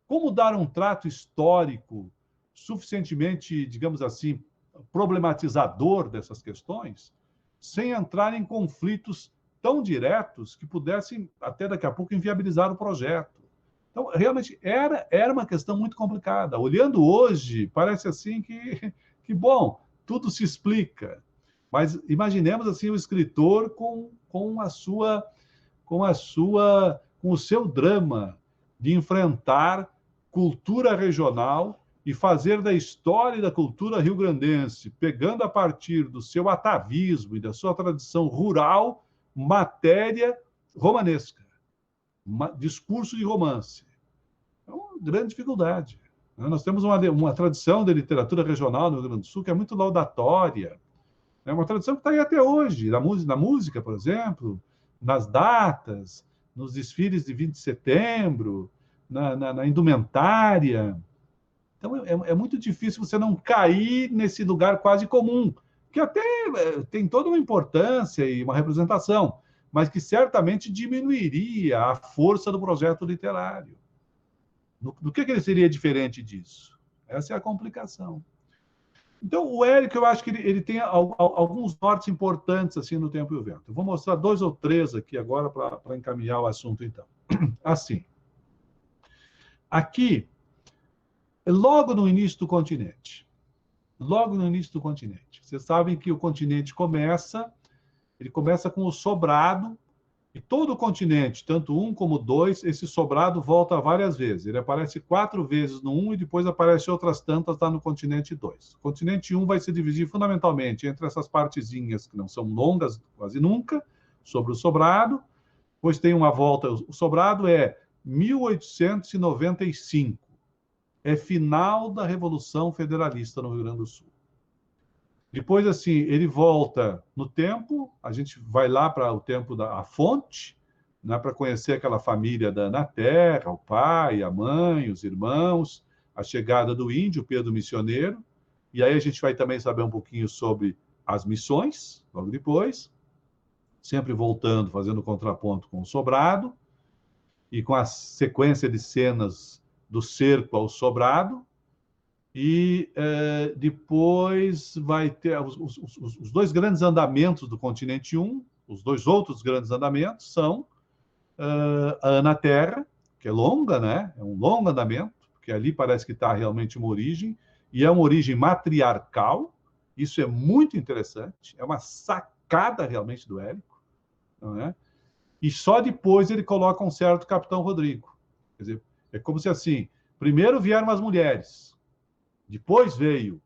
Como dar um trato histórico suficientemente, digamos assim, problematizador dessas questões, sem entrar em conflitos tão diretos que pudessem, até daqui a pouco, inviabilizar o projeto? Então, realmente, era uma questão muito complicada. Olhando hoje, parece assim que bom, tudo se explica. Mas imaginemos assim o escritor com o seu drama de enfrentar cultura regional e fazer da história e da cultura rio-grandense, pegando a partir do seu atavismo e da sua tradição rural, matéria romanesca, discurso de romance. É uma grande dificuldade. Nós temos uma tradição de literatura regional no Rio Grande do Sul que é muito laudatória. É uma tradição que está aí até hoje, na música, por exemplo, nas datas, nos desfiles de 20 de setembro, na indumentária. Então, é muito difícil você não cair nesse lugar quase comum, que até tem toda uma importância e uma representação, mas que certamente diminuiria a força do projeto literário. Do que ele seria diferente disso? Essa é a complicação. Então, o Érico, eu acho que ele tem alguns nortes importantes assim no Tempo e o Vento. Eu vou mostrar 2 ou 3 aqui agora para encaminhar o assunto, então. Assim, aqui, logo no início do continente, vocês sabem que o continente ele começa com o sobrado, e todo o continente, tanto um como dois, esse sobrado volta várias vezes. Ele aparece 4 vezes no 1 e depois aparece outras tantas lá no continente 2. O continente 1 vai se dividir fundamentalmente entre essas partezinhas que não são longas quase nunca, sobre o sobrado, depois tem uma volta. O sobrado é 1895. É final da Revolução Federalista no Rio Grande do Sul. Depois, assim, ele volta no tempo, a gente vai lá para o tempo da fonte, né, para conhecer aquela família na Terra, o pai, a mãe, os irmãos, a chegada do índio, Pedro Missioneiro. E aí a gente vai também saber um pouquinho sobre as missões, logo depois, sempre voltando, fazendo contraponto com o sobrado, e com a sequência de cenas do cerco ao sobrado. E depois vai ter os dois grandes andamentos do continente 1, os dois outros grandes andamentos são a Ana Terra, que é longa, né? É um longo andamento, porque ali parece que está realmente uma origem, e é uma origem matriarcal. Isso é muito interessante, é uma sacada realmente do Érico, não é? E só depois ele coloca um certo Capitão Rodrigo. Quer dizer, é como se assim, primeiro vieram as mulheres, depois veio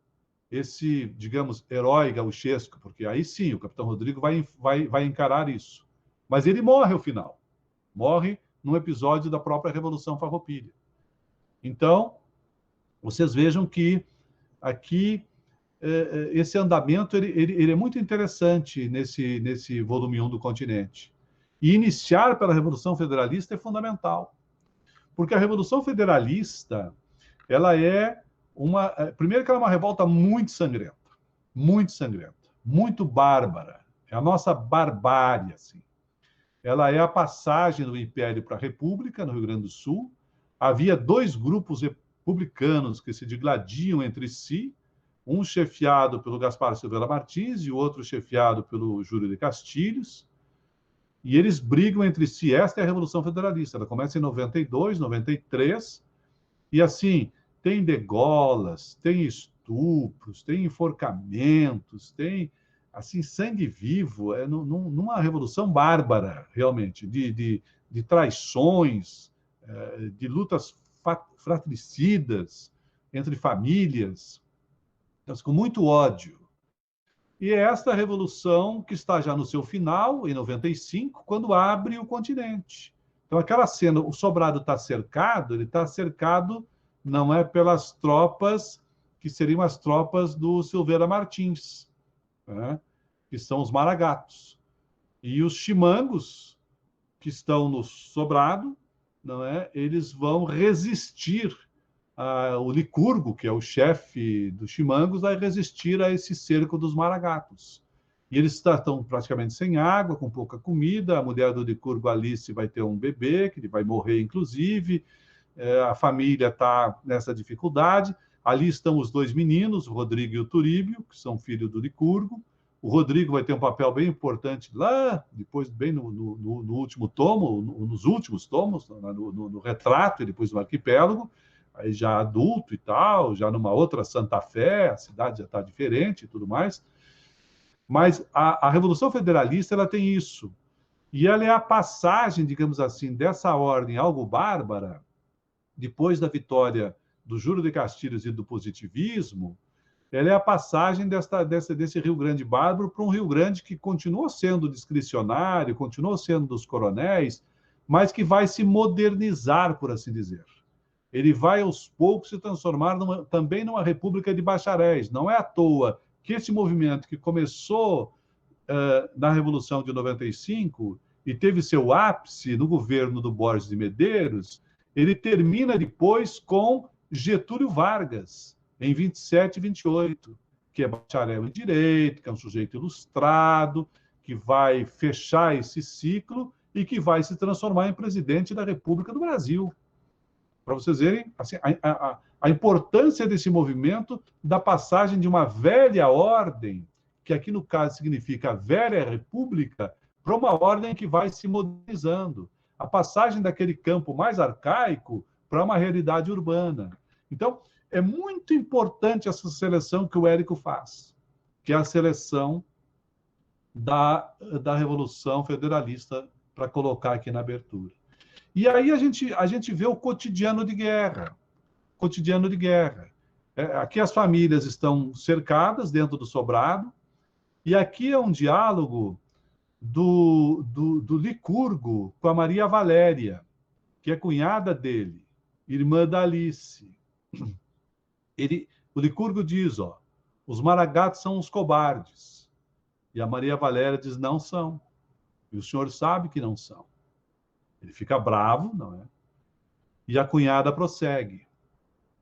esse, digamos, herói gauchesco, porque aí sim o Capitão Rodrigo vai encarar isso. Mas ele morre ao final. Morre num episódio da própria Revolução Farroupilha. Então, vocês vejam que aqui esse andamento ele é muito interessante nesse volume 1 do Continente. E iniciar pela Revolução Federalista é fundamental, porque a Revolução Federalista ela é primeiro que ela é uma revolta muito sangrenta, muito bárbara. É a nossa barbárie, assim. Ela é a passagem do Império para a República, no Rio Grande do Sul. Havia dois grupos republicanos que se digladiam entre si, um chefiado pelo Gaspar Silveira Martins e o outro chefiado pelo Júlio de Castilhos, e eles brigam entre si. Esta é a Revolução Federalista. Ela começa em 92, 93, e assim, tem degolas, tem estupros, tem enforcamentos, tem assim sangue vivo, numa revolução bárbara, realmente, de traições, de lutas fratricidas entre famílias, mas com muito ódio. E é esta revolução que está já no seu final, em 95, quando abre o continente. Então, aquela cena, o sobrado está cercado, ele está cercado não é pelas tropas que seriam as tropas do Silveira Martins, né? Que são os maragatos. E os chimangos, que estão no sobrado, não é? Eles vão resistir. O Licurgo, que é o chefe dos chimangos, vai resistir a esse cerco dos maragatos. E eles estão praticamente sem água, com pouca comida. A mulher do Licurgo, Alice, vai ter um bebê, que ele vai morrer, inclusive. A família está nessa dificuldade. Ali estão os dois meninos, o Rodrigo e o Turíbio, que são filhos do Licurgo. O Rodrigo vai ter um papel bem importante lá, depois, bem no último tomo, nos últimos tomos, no retrato e depois no arquipélago, aí já adulto e tal, já numa outra Santa Fé, a cidade já está diferente e tudo mais. Mas a Revolução Federalista ela tem isso. E ela é a passagem, digamos assim, dessa ordem algo bárbara, depois da vitória do Júlio de Castilhos e do positivismo, ela é a passagem desse Rio Grande bárbaro para um Rio Grande que continuou sendo discricionário, continuou sendo dos coronéis, mas que vai se modernizar, por assim dizer. Ele vai, aos poucos, se transformar também numa república de bacharéis. Não é à toa que esse movimento que começou na Revolução de 95 e teve seu ápice no governo do Borges de Medeiros, ele termina depois com Getúlio Vargas, em 27 e 28, que é bacharel em Direito, que é um sujeito ilustrado, que vai fechar esse ciclo e que vai se transformar em presidente da República do Brasil. Para vocês verem assim, a importância desse movimento da passagem de uma velha ordem, que aqui no caso significa velha república, para uma ordem que vai se modernizando. A passagem daquele campo mais arcaico para uma realidade urbana. Então, é muito importante essa seleção que o Érico faz, que é a seleção da Revolução Federalista, para colocar aqui na abertura. E aí a gente vê o cotidiano de guerra. Cotidiano de guerra. Aqui as famílias estão cercadas dentro do sobrado, e aqui é um diálogo do Licurgo com a Maria Valéria, que é cunhada dele, irmã da Alice. O Licurgo diz, Os Maragatos são os cobardes. E a Maria Valéria diz, não são. E o senhor sabe que não são. Ele fica bravo, não é? E a cunhada prossegue.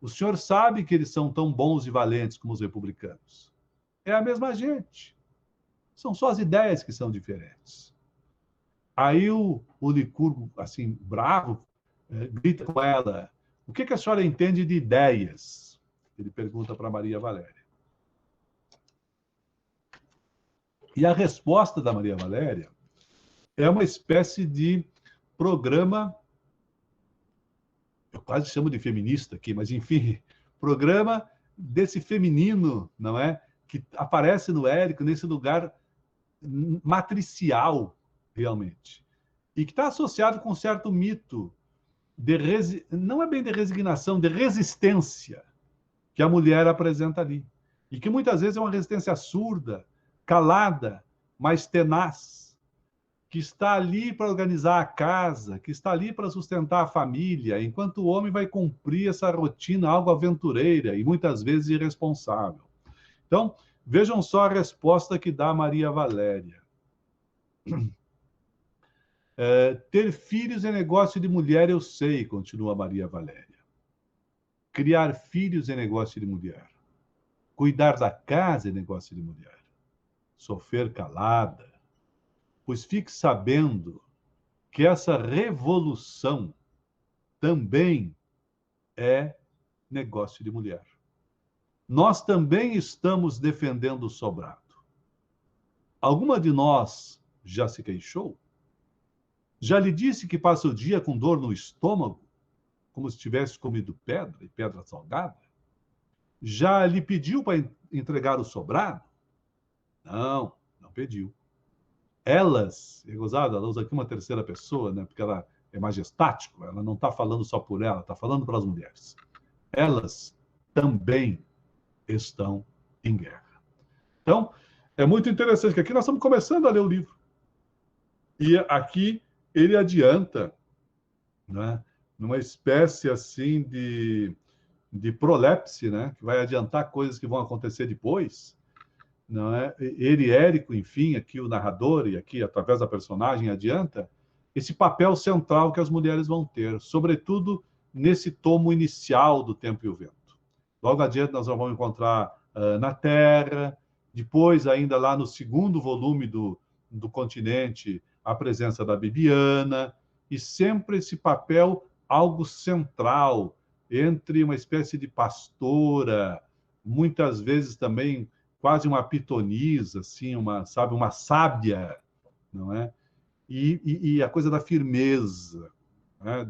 O senhor sabe que eles são tão bons e valentes como os republicanos. É a mesma gente. São só as ideias que são diferentes. Aí o Licurgo, assim, bravo, grita com ela, o que a senhora entende de ideias? Ele pergunta para Maria Valéria. E a resposta da Maria Valéria é uma espécie de programa, eu quase chamo de feminista aqui, mas enfim, programa desse feminino, não é? Que aparece no Érico nesse lugar matricial, realmente. E que está associado com um certo mito não é bem de resignação, de resistência que a mulher apresenta ali. E que muitas vezes é uma resistência surda, calada, mas tenaz, que está ali para organizar a casa, que está ali para sustentar a família, enquanto o homem vai cumprir essa rotina algo aventureira e muitas vezes irresponsável. Então, vejam só a resposta que dá Maria Valéria. Ter filhos é negócio de mulher, eu sei, continua Maria Valéria. Criar filhos é negócio de mulher. Cuidar da casa é negócio de mulher. Sofrer calada, pois fique sabendo que essa revolução também é negócio de mulher. Nós também estamos defendendo o sobrado. Alguma de nós já se queixou? Já lhe disse que passa o dia com dor no estômago, como se tivesse comido pedra e pedra salgada? Já lhe pediu para entregar o sobrado? Não, não pediu. Elas, é gozado, ela usa aqui uma terceira pessoa, né, porque ela é majestático, ela não está falando só por ela, está falando para as mulheres. Elas também estão em guerra. Então, é muito interessante que aqui nós estamos começando a ler o livro. E aqui ele adianta, né, numa espécie assim de prolepse, né, que vai adiantar coisas que vão acontecer depois, não é? Ele, Érico, enfim, aqui o narrador, e aqui através da personagem adianta, esse papel central que as mulheres vão ter, sobretudo nesse tomo inicial do Tempo e o Vento. Logo adiante nós vamos encontrar na Terra, depois ainda lá no segundo volume do Continente, a presença da Bibiana, e sempre esse papel algo central, entre uma espécie de pastora, muitas vezes também quase uma pitonisa, assim, uma sábia, não é? E a coisa da firmeza, né?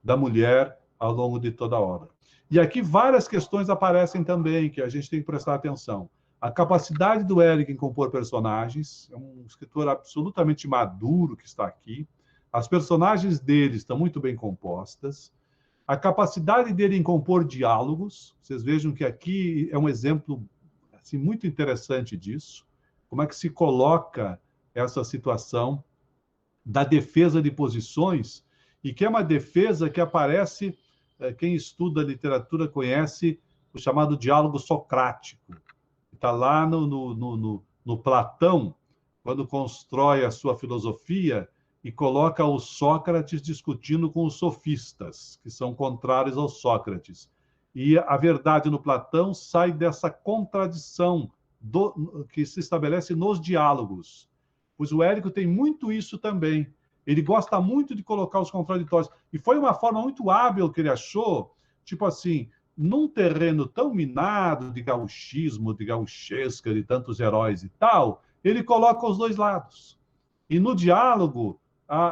da mulher ao longo de toda a obra. E aqui várias questões aparecem também, que a gente tem que prestar atenção. A capacidade do Érico em compor personagens, é um escritor absolutamente maduro que está aqui. As personagens dele estão muito bem compostas. A capacidade dele em compor diálogos, vocês vejam que aqui é um exemplo assim, muito interessante disso, como é que se coloca essa situação da defesa de posições, e que é uma defesa que aparece, quem estuda literatura conhece o chamado diálogo socrático. Está lá no Platão, quando constrói a sua filosofia e coloca o Sócrates discutindo com os sofistas, que são contrários ao Sócrates. E a verdade no Platão sai dessa contradição que se estabelece nos diálogos. Pois o Érico tem muito isso também. Ele gosta muito de colocar os contraditórios. E foi uma forma muito hábil que ele achou, tipo assim, num terreno tão minado de gauchismo, de gauchesca, de tantos heróis e tal, ele coloca os dois lados. E no diálogo,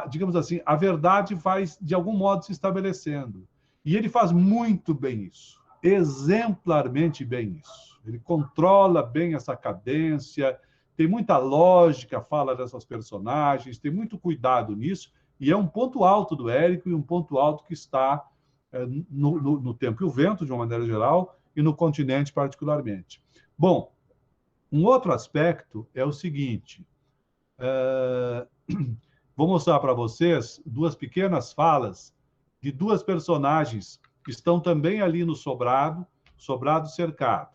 digamos assim, a verdade vai, de algum modo, se estabelecendo. E ele faz muito bem isso, exemplarmente bem isso. Ele controla bem essa cadência, tem muita lógica, fala dessas personagens, tem muito cuidado nisso, e é um ponto alto do Érico e um ponto alto que está no Tempo e o Vento, de uma maneira geral, e no Continente particularmente. Bom, um outro aspecto é o seguinte, vou mostrar para vocês duas pequenas falas de duas personagens que estão também ali no sobrado cercado.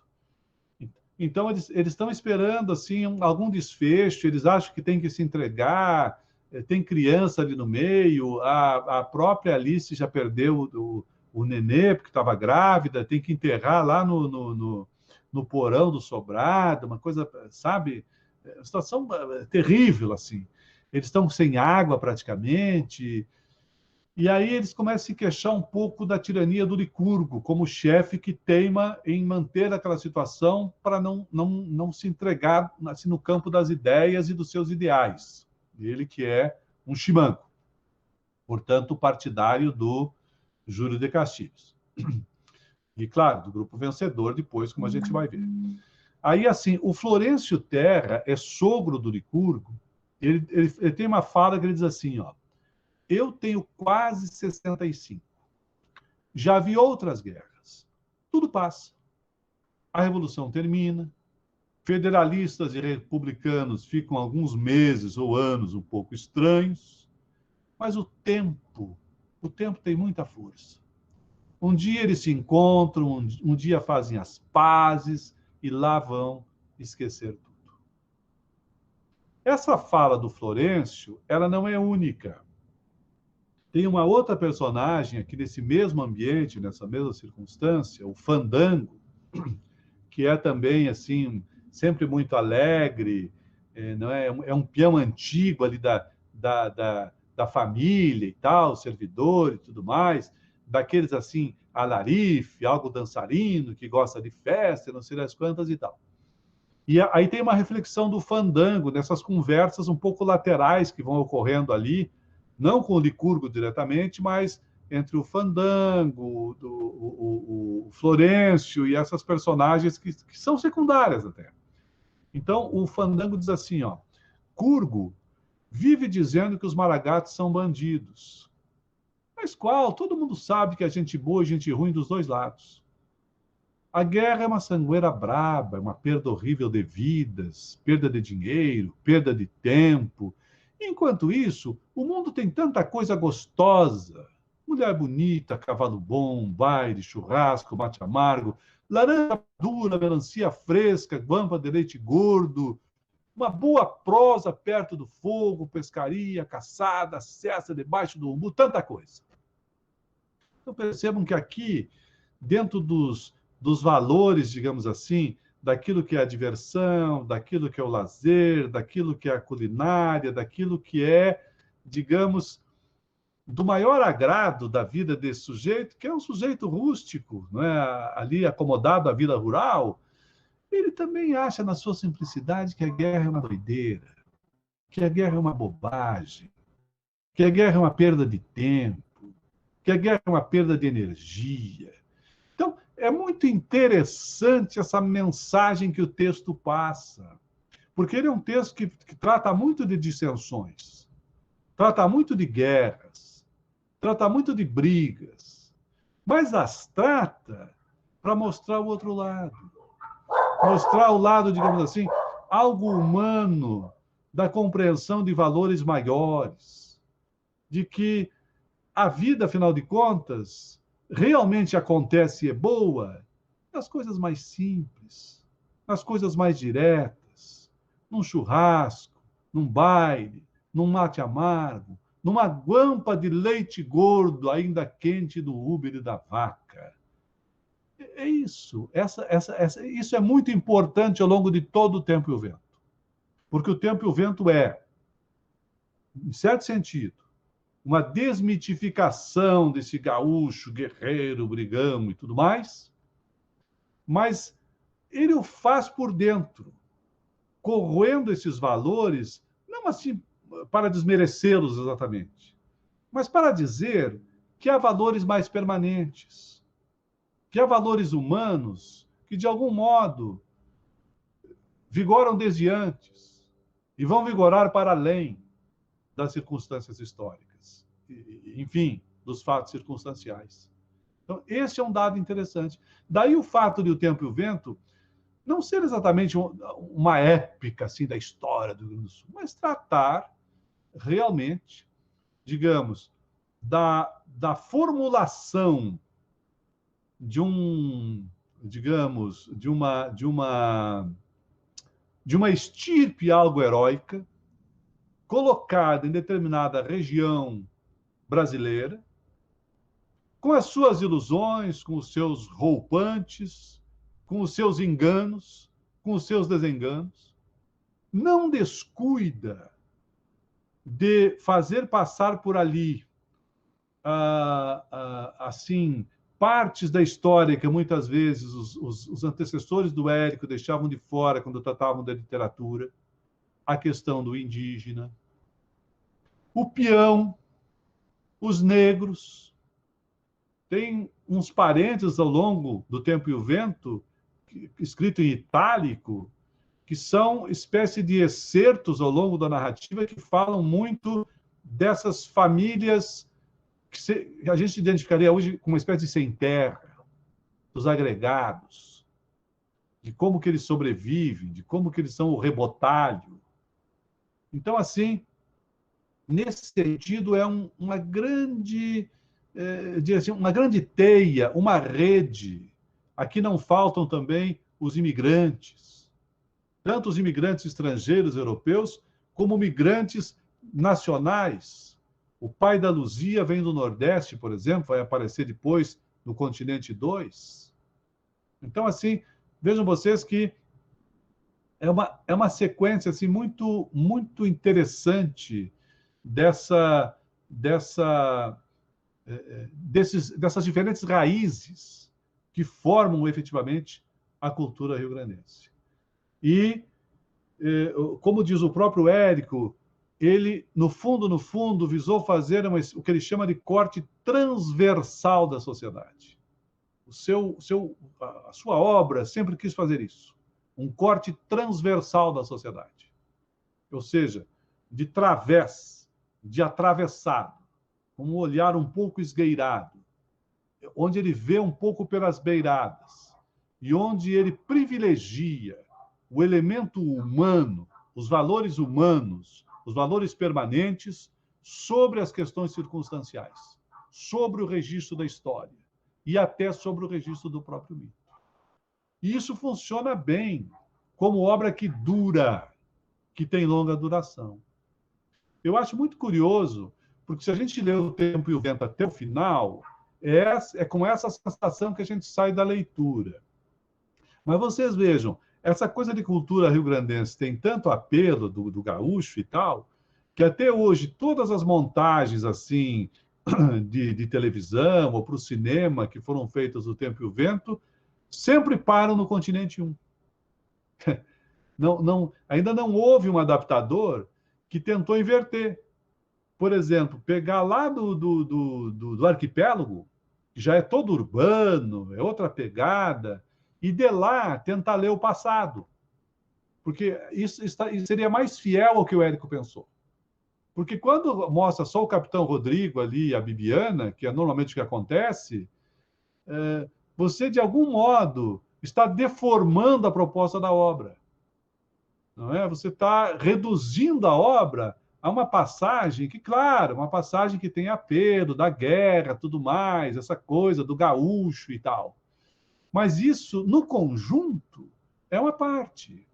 Então, eles estão esperando assim, algum desfecho, eles acham que tem que se entregar, tem criança ali no meio, a própria Alice já perdeu o nenê, porque estava grávida, tem que enterrar lá no porão do sobrado, uma coisa, sabe? Uma situação terrível, assim. Eles estão sem água praticamente, e aí eles começam a se queixar um pouco da tirania do Licurgo, como chefe que teima em manter aquela situação para não se entregar assim, no campo das ideias e dos seus ideais. Ele que é um chimanco, portanto, partidário do Júlio de Castilhos. E, claro, do grupo vencedor depois, como a gente vai ver. Aí, assim, o Florencio Terra é sogro do Licurgo. Ele tem uma fala que ele diz assim, ó, eu tenho quase 65. Já vi outras guerras. Tudo passa. A Revolução termina. Federalistas e republicanos ficam alguns meses ou anos um pouco estranhos. Mas o tempo tem muita força. Um dia eles se encontram, um dia fazem as pazes e lá vão esquecer tudo. Essa fala do Florencio, ela não é única. Tem uma outra personagem aqui nesse mesmo ambiente, nessa mesma circunstância, o Fandango, que é também assim sempre muito alegre, não é? É um peão antigo ali da família e tal, servidor e tudo mais, daqueles assim alarife, algo dançarino, que gosta de festa, não sei das quantas e tal. E aí tem uma reflexão do Fandango nessas conversas um pouco laterais que vão ocorrendo ali, não com o Licurgo diretamente, mas entre o Fandango, o Florencio e essas personagens que são secundárias até. Então, o Fandango diz assim, ó, Curgo vive dizendo que os maragatos são bandidos. Mas qual? Todo mundo sabe que é gente boa e gente ruim dos dois lados. A guerra é uma sangueira braba, é uma perda horrível de vidas, perda de dinheiro, perda de tempo. Enquanto isso, o mundo tem tanta coisa gostosa. Mulher bonita, cavalo bom, baile, churrasco, mate amargo, laranja dura, melancia fresca, guampa de leite gordo, uma boa prosa perto do fogo, pescaria, caçada, cesta debaixo do umbu, tanta coisa. Então percebam que aqui, dentro dos valores, digamos assim, daquilo que é a diversão, daquilo que é o lazer, daquilo que é a culinária, daquilo que é, digamos, do maior agrado da vida desse sujeito, que é um sujeito rústico, não é? Ali acomodado à vida rural, ele também acha na sua simplicidade que a guerra é uma doideira, que a guerra é uma bobagem, que a guerra é uma perda de tempo, que a guerra é uma perda de energia. Então, é muito interessante essa mensagem que o texto passa, porque ele é um texto que trata muito de dissensões, trata muito de guerras, trata muito de brigas, mas as trata para mostrar o outro lado, mostrar o lado, digamos assim, algo humano da compreensão de valores maiores, de que a vida, afinal de contas, realmente acontece e é boa nas coisas mais simples, nas coisas mais diretas, num churrasco, num baile, num mate amargo, numa guampa de leite gordo ainda quente do Uber e da vaca. É isso. Isso é muito importante ao longo de todo o Tempo e o Vento. Porque o Tempo e o Vento é, em certo sentido, uma desmitificação desse gaúcho, guerreiro, brigão e tudo mais, mas ele o faz por dentro, corroendo esses valores, não assim para desmerecê-los exatamente, mas para dizer que há valores mais permanentes, que há valores humanos que, de algum modo, vigoram desde antes e vão vigorar para além das circunstâncias históricas, enfim, dos fatos circunstanciais. Então, esse é um dado interessante. Daí o fato de O Tempo e o Vento não ser exatamente uma épica assim, da história do Rio Grande do Sul, mas tratar realmente, digamos, da formulação de um digamos, de uma estirpe algo heróica, colocada em determinada região brasileira, com as suas ilusões, com os seus roupantes, com os seus enganos, com os seus desenganos, não descuida de fazer passar por ali, assim, partes da história que muitas vezes os antecessores do Érico deixavam de fora quando tratavam da literatura, a questão do indígena, o peão, os negros. Tem uns parênteses ao longo do Tempo e o Vento, escrito em itálico, que são espécie de excertos ao longo da narrativa que falam muito dessas famílias que a gente identificaria hoje como uma espécie de sem-terra, dos agregados, de como que eles sobrevivem, de como que eles são o rebotalho. Então, assim, nesse sentido, é uma grande, uma grande teia, uma rede. Aqui não faltam também os imigrantes, tanto os imigrantes estrangeiros europeus, como migrantes nacionais. O pai da Luzia vem do Nordeste, por exemplo, vai aparecer depois no Continente 2. Então, assim, vejam vocês que é uma sequência assim, muito, muito interessante dessas diferentes raízes que formam efetivamente a cultura rio-grandense. E, como diz o próprio Érico, ele, no fundo, visou fazer o que ele chama de corte transversal da sociedade. A sua obra sempre quis fazer isso, um corte transversal da sociedade. Ou seja, de través, de atravessado, com um olhar um pouco esgueirado, onde ele vê um pouco pelas beiradas, e onde ele privilegia o elemento humano, os valores humanos, os valores permanentes, sobre as questões circunstanciais, sobre o registro da história e até sobre o registro do próprio mito. E isso funciona bem como obra que dura, que tem longa duração. Eu acho muito curioso, porque se a gente lê O Tempo e o Vento até o final, é com essa sensação que a gente sai da leitura. Mas vocês vejam, essa coisa de cultura rio-grandense tem tanto apelo do gaúcho e tal, que até hoje todas as montagens assim de televisão ou para o cinema que foram feitas do Tempo e o Vento sempre param no Continente 1. Ainda não houve um adaptador que tentou inverter. Por exemplo, pegar lá do arquipélago, que já é todo urbano, é outra pegada, e de lá tentar ler o passado. Porque isso seria mais fiel ao que o Érico pensou. Porque quando mostra só o Capitão Rodrigo ali, a Bibiana, que é normalmente o que acontece, você, de algum modo, está deformando a proposta da obra. Não é? Você está reduzindo a obra a uma passagem que, claro, uma passagem que tem apelo da guerra, tudo mais, essa coisa do gaúcho e tal. Mas isso, no conjunto, é uma parte.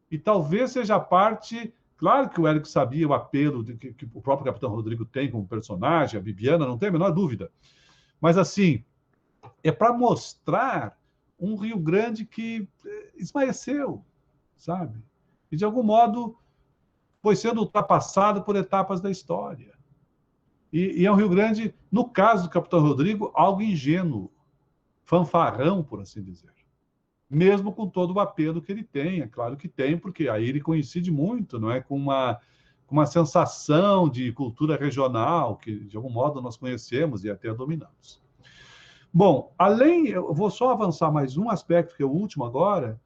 E talvez seja a parte... Claro que o Érico sabia o apelo que o próprio Capitão Rodrigo tem como personagem, a Bibiana, não tem a menor dúvida. Mas, assim, é para mostrar um Rio Grande que esmaeceu, sabe? E, de algum modo, foi sendo ultrapassado por etapas da história. E é um Rio Grande, no caso do Capitão Rodrigo, algo ingênuo, fanfarrão, por assim dizer. Mesmo com todo o apelo que ele tem, é claro que tem, porque aí ele coincide muito, não é, com uma sensação de cultura regional, que de algum modo nós conhecemos e até dominamos. Bom, eu vou só avançar mais um aspecto, que é o último agora,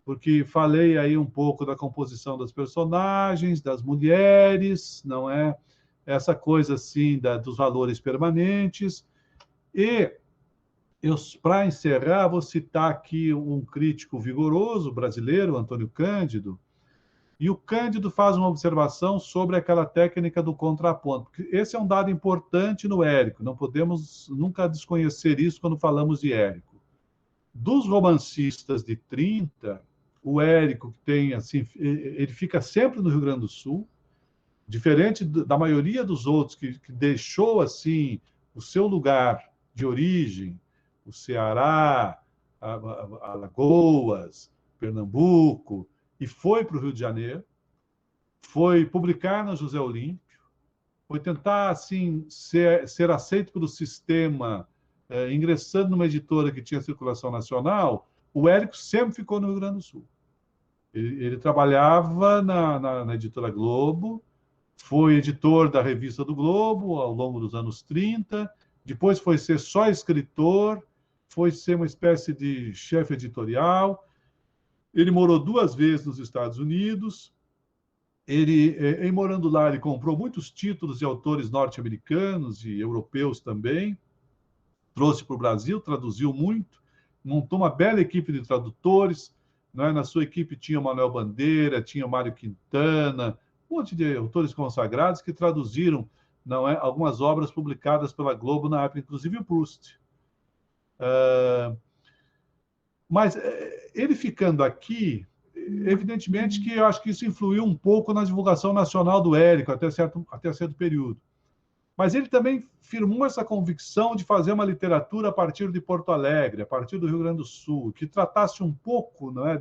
porque falei aí um pouco da composição das personagens, das mulheres, não é? Essa coisa assim dos valores permanentes. E para encerrar, vou citar aqui um crítico vigoroso brasileiro, Antônio Cândido, e o Cândido faz uma observação sobre aquela técnica do contraponto. Esse é um dado importante no Érico, não podemos nunca desconhecer isso quando falamos de Érico. Dos romancistas de 30, o Érico tem assim, ele fica sempre no Rio Grande do Sul, diferente da maioria dos outros que deixou assim o seu lugar de origem, o Ceará, Alagoas, Pernambuco, e foi para o Rio de Janeiro, foi publicar na José Olímpio, foi tentar assim ser aceito pelo sistema, ingressando numa editora que tinha circulação nacional. O Érico sempre ficou no Rio Grande do Sul. Ele trabalhava na editora Globo, foi editor da revista do Globo ao longo dos anos 30, depois foi ser só escritor, foi ser uma espécie de chefe editorial. Ele morou 2 vezes nos Estados Unidos. Em morando lá, ele comprou muitos títulos de autores norte-americanos e europeus também, trouxe para o Brasil, traduziu muito, montou uma bela equipe de tradutores, né? Na sua equipe tinha Manuel Bandeira, tinha Mário Quintana, um monte de autores consagrados que traduziram, não é, algumas obras publicadas pela Globo na época, inclusive o Proust. Mas ele ficando aqui, evidentemente que eu acho que isso influiu um pouco na divulgação nacional do Érico, até certo período. Mas ele também firmou essa convicção de fazer uma literatura a partir de Porto Alegre, a partir do Rio Grande do Sul, que tratasse um pouco, não é,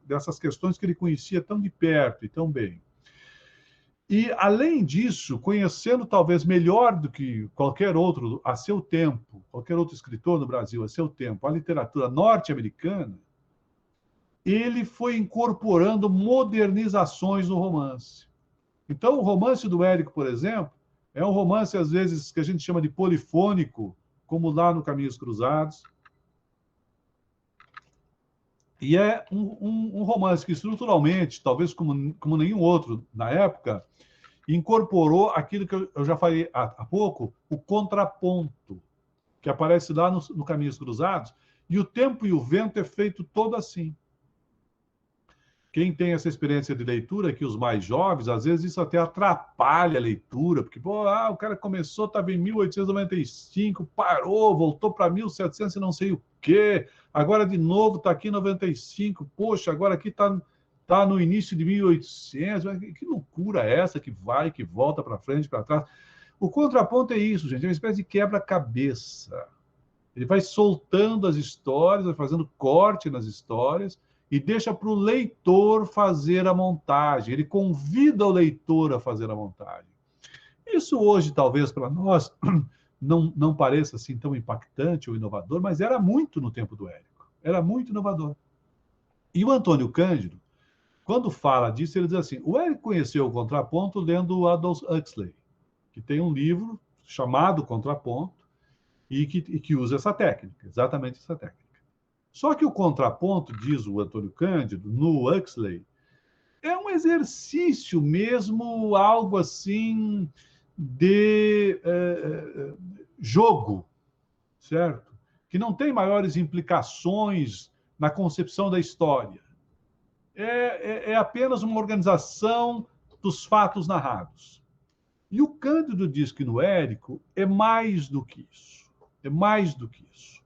dessas questões que ele conhecia tão de perto e tão bem. E, além disso, conhecendo talvez melhor do que qualquer outro a seu tempo, qualquer outro escritor no Brasil a seu tempo, a literatura norte-americana, ele foi incorporando modernizações no romance. Então, o romance do Érico, por exemplo, é um romance, às vezes, que a gente chama de polifônico, como lá no Caminhos Cruzados. E é um romance que, estruturalmente, talvez como nenhum outro na época, incorporou aquilo que eu já falei há pouco, o contraponto, que aparece lá no Caminhos Cruzados, e o tempo e o vento é feito todo assim. Quem tem essa experiência de leitura, que os mais jovens, às vezes isso até atrapalha a leitura, porque o cara começou, estava em 1895, parou, voltou para 1700 e não sei o quê, agora de novo está aqui em 95, poxa, agora aqui está no início de 1800, que loucura é essa que vai, que volta para frente, para trás? O contraponto é isso, gente, é uma espécie de quebra-cabeça. Ele vai soltando as histórias, vai fazendo corte nas histórias, e deixa para o leitor fazer a montagem. Ele convida o leitor a fazer a montagem. Isso hoje, talvez, para nós, não pareça assim tão impactante ou inovador, mas era muito no tempo do Érico. Era muito inovador. E o Antônio Cândido, quando fala disso, ele diz assim, o Érico conheceu o contraponto lendo o Aldous Huxley, que tem um livro chamado Contraponto, e que usa essa técnica, exatamente essa técnica. Só que o contraponto, diz o Antônio Cândido, no Huxley, é um exercício mesmo, algo assim de jogo, certo? Que não tem maiores implicações na concepção da história. É apenas uma organização dos fatos narrados. E o Cândido diz que no Érico é mais do que isso. É mais do que isso.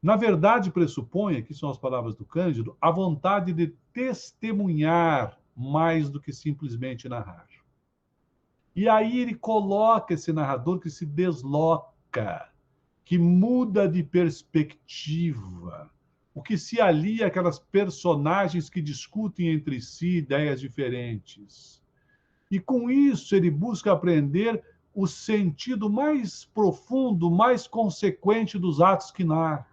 Na verdade, pressupõe, aqui são as palavras do Cândido, a vontade de testemunhar mais do que simplesmente narrar. E aí ele coloca esse narrador que se desloca, que muda de perspectiva, o que se alia àquelas personagens que discutem entre si ideias diferentes. E com isso ele busca aprender o sentido mais profundo, mais consequente dos atos que narra.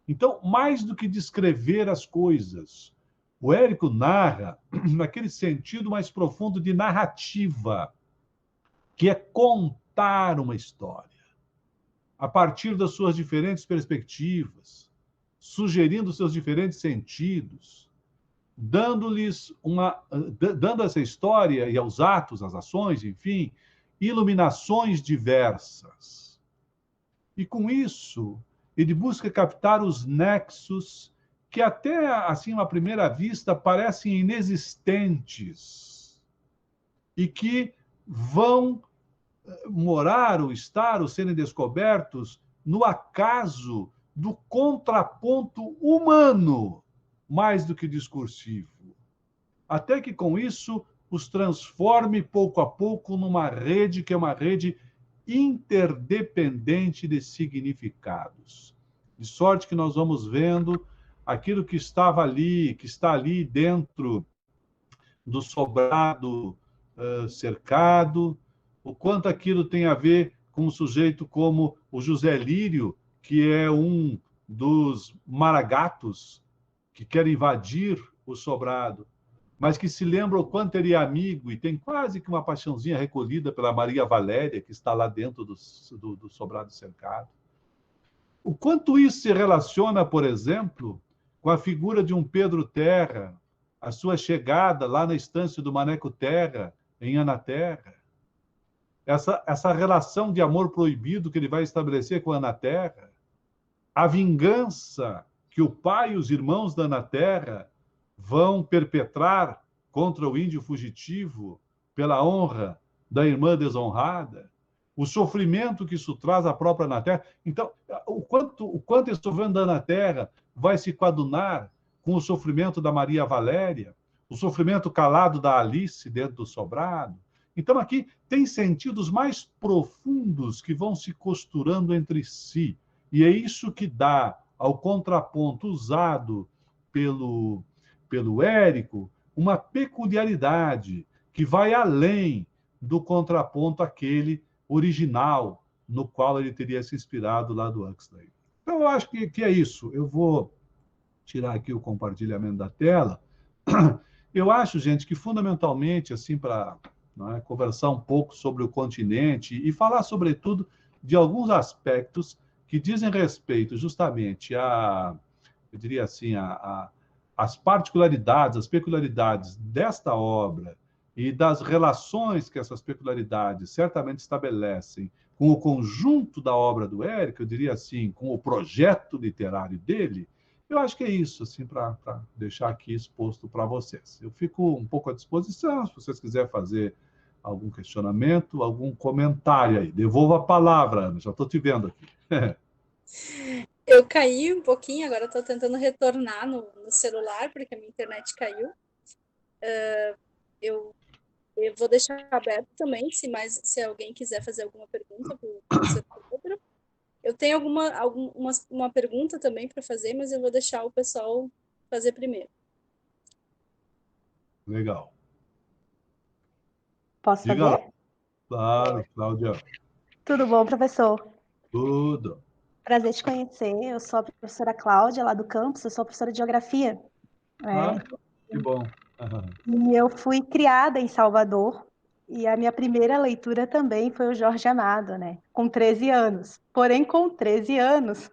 Então, mais do que descrever as coisas, o Érico narra naquele sentido mais profundo de narrativa, que é contar uma história, a partir das suas diferentes perspectivas, sugerindo seus diferentes sentidos, dando a essa história e aos atos, às ações, enfim, iluminações diversas. E com isso, ele busca captar os nexos que até, assim, à primeira vista, parecem inexistentes e que vão morar ou estar ou serem descobertos no acaso do contraponto humano, mais do que discursivo, até que com isso os transforme pouco a pouco numa rede que é uma rede interdependente de significados. De sorte que nós vamos vendo aquilo que estava ali, que está ali dentro do sobrado cercado, o quanto aquilo tem a ver com um sujeito como o José Lírio, que é um dos maragatos que quer invadir o sobrado, mas que se lembra o quanto ele é amigo e tem quase que uma paixãozinha recolhida pela Maria Valéria, que está lá dentro do sobrado cercado. O quanto isso se relaciona, por exemplo, com a figura de um Pedro Terra, a sua chegada lá na estância do Maneco Terra, em Ana Terra. Essa relação de amor proibido que ele vai estabelecer com a Ana Terra. A vingança que o pai e os irmãos da Ana Terra vão perpetrar contra o índio fugitivo pela honra da irmã desonrada, o sofrimento que isso traz à própria Ana Terra. Então, o quanto esse sofrimento da Ana Terra vai se coadunar com o sofrimento da Maria Valéria, o sofrimento calado da Alice dentro do sobrado. Então, aqui tem sentidos mais profundos que vão se costurando entre si. E é isso que dá ao contraponto usado pelo Érico uma peculiaridade que vai além do contraponto aquele original no qual ele teria se inspirado lá do Huxley. Então, eu acho que é isso. Eu vou tirar aqui o compartilhamento da tela. Eu acho, gente, que fundamentalmente, assim, para conversar um pouco sobre o continente e falar, sobretudo, de alguns aspectos que dizem respeito justamente eu diria assim, as particularidades, as peculiaridades desta obra e das relações que essas peculiaridades certamente estabelecem com o conjunto da obra do Érico, eu diria assim, com o projeto literário dele, eu acho que é isso, assim, para deixar aqui exposto para vocês. Eu fico um pouco à disposição, se vocês quiserem fazer algum questionamento, algum comentário aí. Devolvo a palavra, Ana, já estou te vendo aqui. Eu caí um pouquinho, agora estou tentando retornar no celular, porque a minha internet caiu. Eu vou deixar aberto também, se alguém quiser fazer alguma pergunta para o professor Pedro. Eu tenho uma pergunta também para fazer, mas eu vou deixar o pessoal fazer primeiro. Legal. Posso Diga fazer? lá. Claro, Cláudia. Tudo bom, professor? Tudo. Prazer te conhecer. Eu sou a professora Cláudia, lá do campus. Eu sou professora de Geografia. Que bom. E eu fui criada em Salvador. E a minha primeira leitura também foi o Jorge Amado, né? Com 13 anos. Porém, com 13 anos,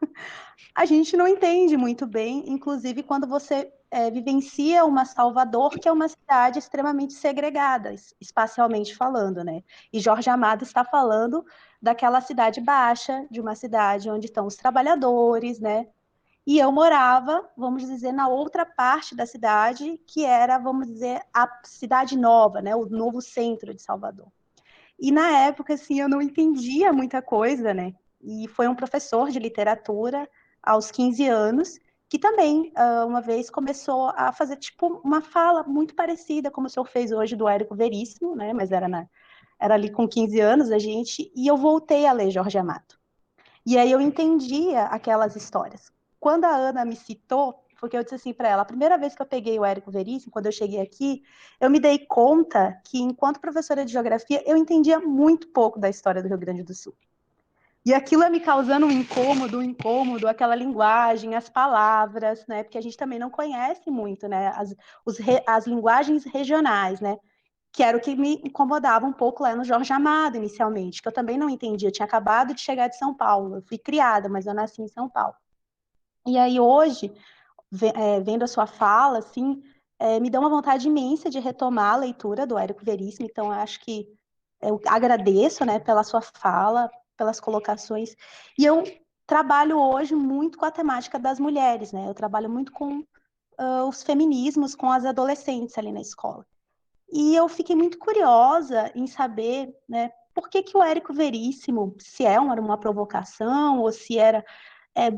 a gente não entende muito bem, inclusive quando você vivencia uma Salvador, que é uma cidade extremamente segregada, espacialmente falando, né? E Jorge Amado está falando daquela cidade baixa, de uma cidade onde estão os trabalhadores, né? E eu morava, vamos dizer, na outra parte da cidade, que era, vamos dizer, a cidade nova, né? O novo centro de Salvador. E na época, assim, eu não entendia muita coisa, né? E foi um professor de literatura, aos 15 anos, que também, uma vez, começou a fazer, tipo, uma fala muito parecida, como o senhor fez hoje do Érico Veríssimo, né? Mas era ali com 15 anos, a gente, e eu voltei a ler Jorge Amado. E aí eu entendia aquelas histórias. Quando a Ana me citou, porque eu disse assim para ela, a primeira vez que eu peguei o Érico Veríssimo, quando eu cheguei aqui, eu me dei conta que, enquanto professora de geografia, eu entendia muito pouco da história do Rio Grande do Sul. E aquilo ia me causando um incômodo, aquela linguagem, as palavras, né? Porque a gente também não conhece muito, né? As linguagens regionais, né? Que era o que me incomodava um pouco lá no Jorge Amado, inicialmente, que eu também não entendia. Eu tinha acabado de chegar de São Paulo, eu fui criada, mas eu nasci em São Paulo. E aí, hoje, vendo a sua fala, assim, me dá uma vontade imensa de retomar a leitura do Érico Veríssimo, então eu acho que eu agradeço, né, pela sua fala, pelas colocações, e eu trabalho hoje muito com a temática das mulheres, né, eu trabalho muito com os feminismos, com as adolescentes ali na escola. E eu fiquei muito curiosa em saber, né, por que o Érico Veríssimo, se era uma provocação, ou se era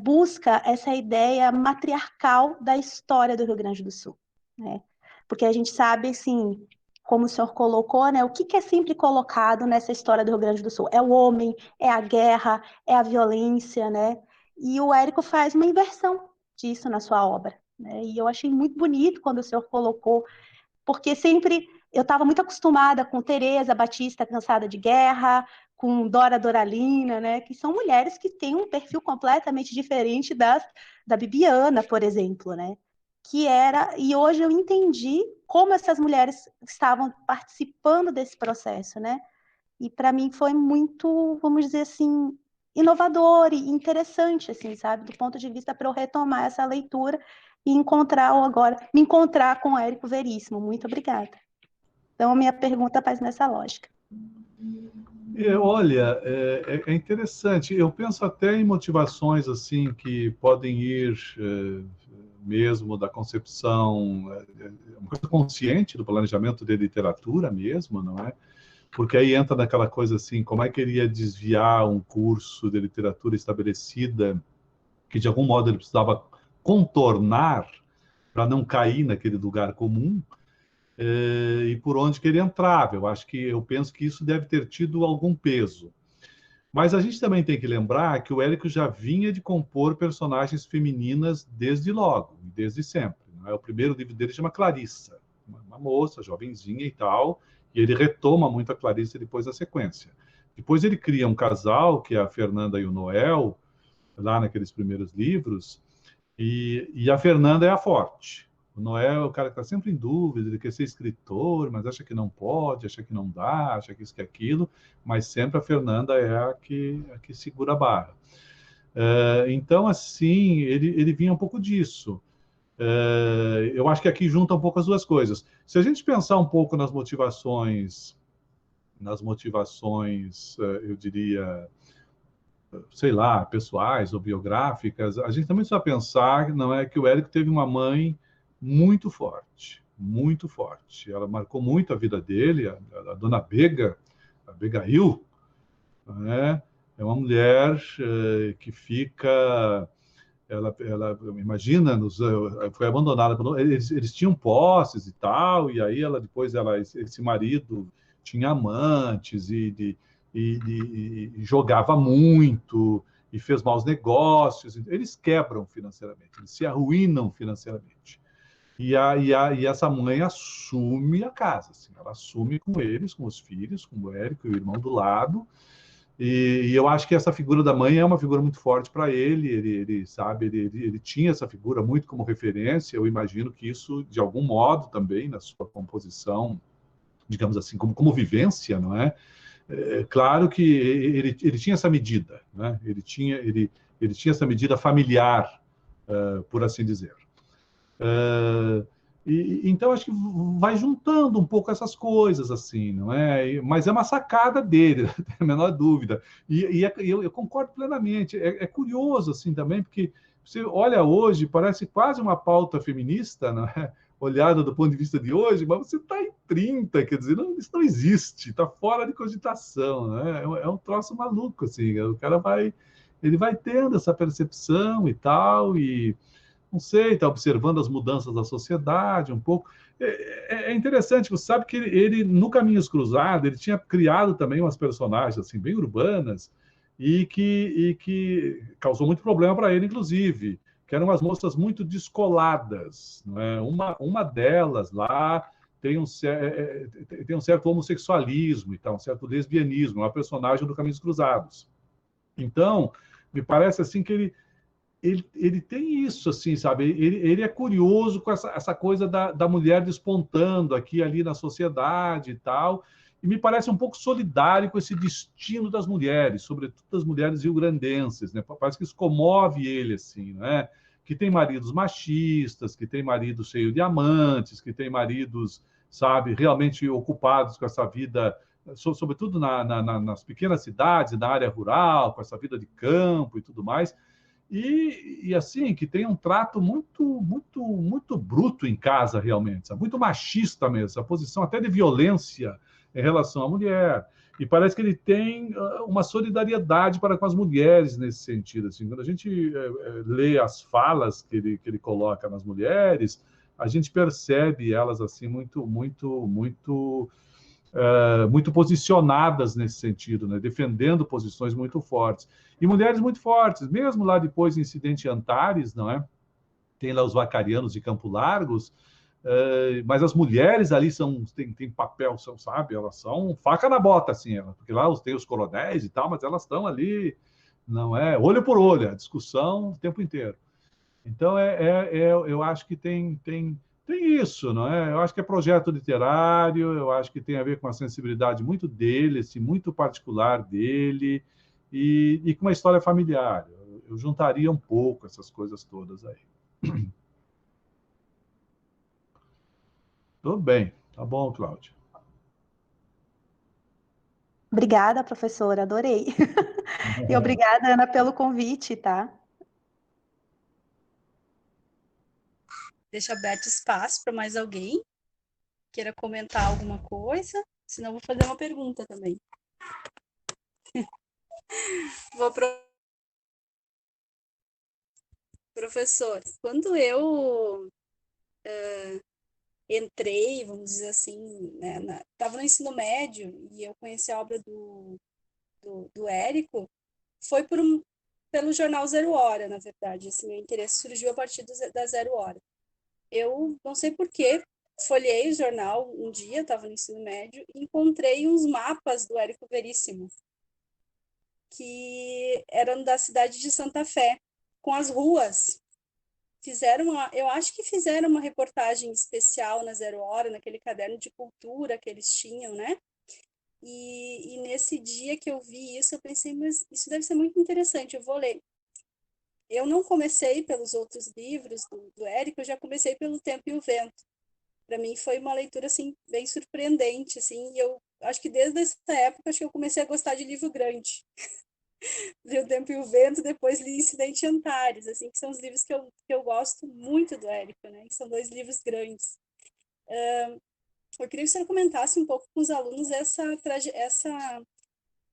busca essa ideia matriarcal da história do Rio Grande do Sul, né? Porque a gente sabe, assim, como o senhor colocou, né, o que é sempre colocado nessa história do Rio Grande do Sul? É o homem, é a guerra, é a violência, né? E o Érico faz uma inversão disso na sua obra, né? E eu achei muito bonito quando o senhor colocou, porque sempre eu estava muito acostumada com Teresa Batista, Cansada de Guerra, com Dora Doralina, né? Que são mulheres que têm um perfil completamente diferente da Bibiana, por exemplo, né? E hoje eu entendi como essas mulheres estavam participando desse processo, né? E para mim foi muito, vamos dizer assim, inovador e interessante, assim, sabe? Do ponto de vista para eu retomar essa leitura e me encontrar com o Érico Veríssimo. Muito obrigada. Então, a minha pergunta faz nessa lógica. Olha, é interessante. Eu penso até em motivações assim que podem ir mesmo da concepção, uma coisa consciente do planejamento de literatura mesmo, não é? Porque aí entra naquela coisa assim, como é que ele ia desviar um curso de literatura estabelecida que de algum modo ele precisava contornar para não cair naquele lugar comum, e por onde que ele entrava. Eu penso que isso deve ter tido algum peso. Mas a gente também tem que lembrar que o Érico já vinha de compor personagens femininas desde logo, desde sempre. Não é? O primeiro livro dele chama Clarissa, uma moça, jovenzinha e tal, e ele retoma muito a Clarissa depois da sequência. Depois ele cria um casal, que é a Fernanda e o Noel, lá naqueles primeiros livros, e a Fernanda é a forte. O Noel é o cara que está sempre em dúvida, ele quer ser escritor, mas acha que não pode, acha que não dá, acha que isso, que aquilo, mas sempre a Fernanda é a que segura a barra. Então, assim, ele vinha um pouco disso. Eu acho que aqui junta um pouco as duas coisas. Se a gente pensar um pouco nas motivações, eu diria, sei lá, pessoais ou biográficas, a gente também precisa pensar, não é, que o Érico teve uma mãe muito forte, muito forte. Ela marcou muito a vida dele, a dona Bega, a Begail, né? É uma mulher que fica, ela imagina, foi abandonada, eles tinham posses e tal, e aí esse marido tinha amantes e jogava muito e fez maus negócios. Eles quebram financeiramente, eles se arruinam financeiramente. E essa mãe assume a casa, assim, ela assume com eles, com os filhos, com o Érico e o irmão do lado. E eu acho que essa figura da mãe é uma figura muito forte para ele. Ele tinha essa figura muito como referência. Eu imagino que isso, de algum modo, também na sua composição, digamos assim, como vivência, não é? Claro que ele tinha essa medida, né? Ele tinha essa medida familiar, por assim dizer. Então, acho que vai juntando um pouco essas coisas, assim, não é? Mas é uma sacada dele, não tem a menor dúvida. Eu concordo plenamente. É curioso, assim, também, porque você olha hoje, parece quase uma pauta feminista, não é? Olhada do ponto de vista de hoje, mas você está em 30, quer dizer, isso não existe, está fora de cogitação, né? É um troço maluco, assim, o cara ele vai tendo essa percepção e tal, e não sei, está observando as mudanças da sociedade um pouco. É interessante, você sabe que ele no Caminhos Cruzados, ele tinha criado também umas personagens assim, bem urbanas, e que causou muito problema para ele, inclusive, que eram umas moças muito descoladas. Não é? Uma delas lá tem um certo homossexualismo e tal, um certo lesbianismo, uma personagem do Caminhos Cruzados. Então, me parece assim que ele tem isso, assim, sabe? Ele é curioso com essa coisa da mulher despontando aqui e ali na sociedade e tal, e me parece um pouco solidário com esse destino das mulheres, sobretudo das mulheres rio-grandenses, né? Parece que isso comove ele, assim, né? Que tem maridos machistas, que tem maridos cheios de amantes, que tem maridos, sabe, realmente ocupados com essa vida, sobretudo nas pequenas cidades, na área rural, com essa vida de campo e tudo mais. E assim, que tem um trato muito bruto em casa, realmente, sabe? Muito machista mesmo, a posição até de violência em relação à mulher. E parece que ele tem uma solidariedade para com as mulheres nesse sentido. Assim, quando a gente lê as falas que ele coloca nas mulheres, a gente percebe elas assim muito posicionadas nesse sentido, né? Defendendo posições muito fortes. E mulheres muito fortes, mesmo lá depois em Incidente Antares, não é? Tem lá os vacarianos de Campo Largos, mas as mulheres ali têm papel, sabe? Elas são faca na bota, assim, porque lá tem os coronéis e tal, mas elas estão ali, não é? Olho por olho, a discussão o tempo inteiro. Então, eu acho que tem isso, não é? Eu acho que é projeto literário, eu acho que tem a ver com a sensibilidade muito dele, assim, muito particular dele, e com uma história familiar. Eu juntaria um pouco essas coisas todas aí. Tudo bem. Tá bom, Cláudia. Obrigada, professora, adorei. E obrigada, Ana, pelo convite, tá? Deixa aberto espaço para mais alguém queira comentar alguma coisa, senão vou fazer uma pergunta também. Professor, quando eu entrei, vamos dizer assim, né, estava no ensino médio e eu conheci a obra do Érico, foi pelo jornal Zero Hora, na verdade. Esse meu interesse surgiu a partir da Zero Hora. Eu não sei por quê, folhei o jornal um dia, estava no ensino médio, e encontrei uns mapas do Érico Veríssimo, que eram da cidade de Santa Fé, com as ruas. Eu acho que fizeram uma reportagem especial na Zero Hora, naquele caderno de cultura que eles tinham, né? E nesse dia que eu vi isso, eu pensei, mas isso deve ser muito interessante, eu vou ler. Eu não comecei pelos outros livros do Érico, eu já comecei pelo Tempo e o Vento. Para mim foi uma leitura assim bem surpreendente, assim, e eu acho que desde essa época acho que eu comecei a gostar de livro grande. Li O Tempo e o Vento, depois li Incidente em Antares, assim, que são os livros que eu gosto muito do Érico, né? Que são 2 livros grandes. Eu queria que você comentasse um pouco com os alunos essa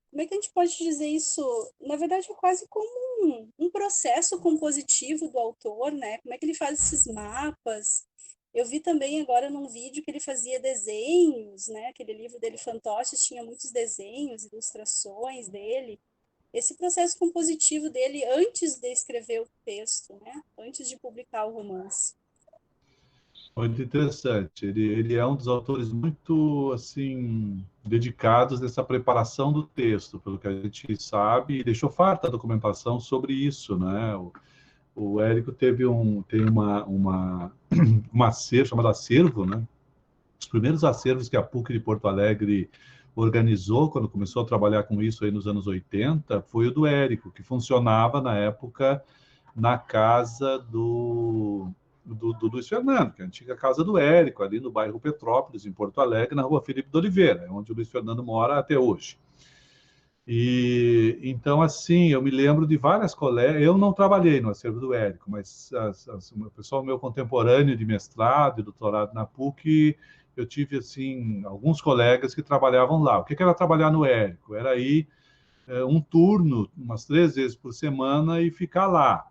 como é que a gente pode dizer isso? Na verdade, é quase como um processo compositivo do autor, né? Como é que ele faz esses mapas? Eu vi também agora num vídeo que ele fazia desenhos, né? Aquele livro dele, Fantoches, tinha muitos desenhos, ilustrações dele. Esse processo compositivo dele antes de escrever o texto, né? Antes de publicar o romance. Muito interessante. Ele é um dos autores muito, assim, dedicados nessa preparação do texto, pelo que a gente sabe, e deixou farta a documentação sobre isso, né? O Érico tem uma acervo, chamado acervo, né? Os primeiros acervos que a PUC de Porto Alegre organizou, quando começou a trabalhar com isso aí nos anos 80, foi o do Érico, que funcionava na época na casa do Luiz Fernando, que é a antiga casa do Érico, ali no bairro Petrópolis, em Porto Alegre, na rua Felipe de Oliveira, onde o Luiz Fernando mora até hoje. E então, assim, eu me lembro de várias colegas. Eu não trabalhei no acervo do Érico, mas o pessoal meu contemporâneo de mestrado e doutorado na PUC, eu tive, assim, alguns colegas que trabalhavam lá. O que era trabalhar no Érico? Era ir um turno, umas 3 vezes por semana, e ficar lá.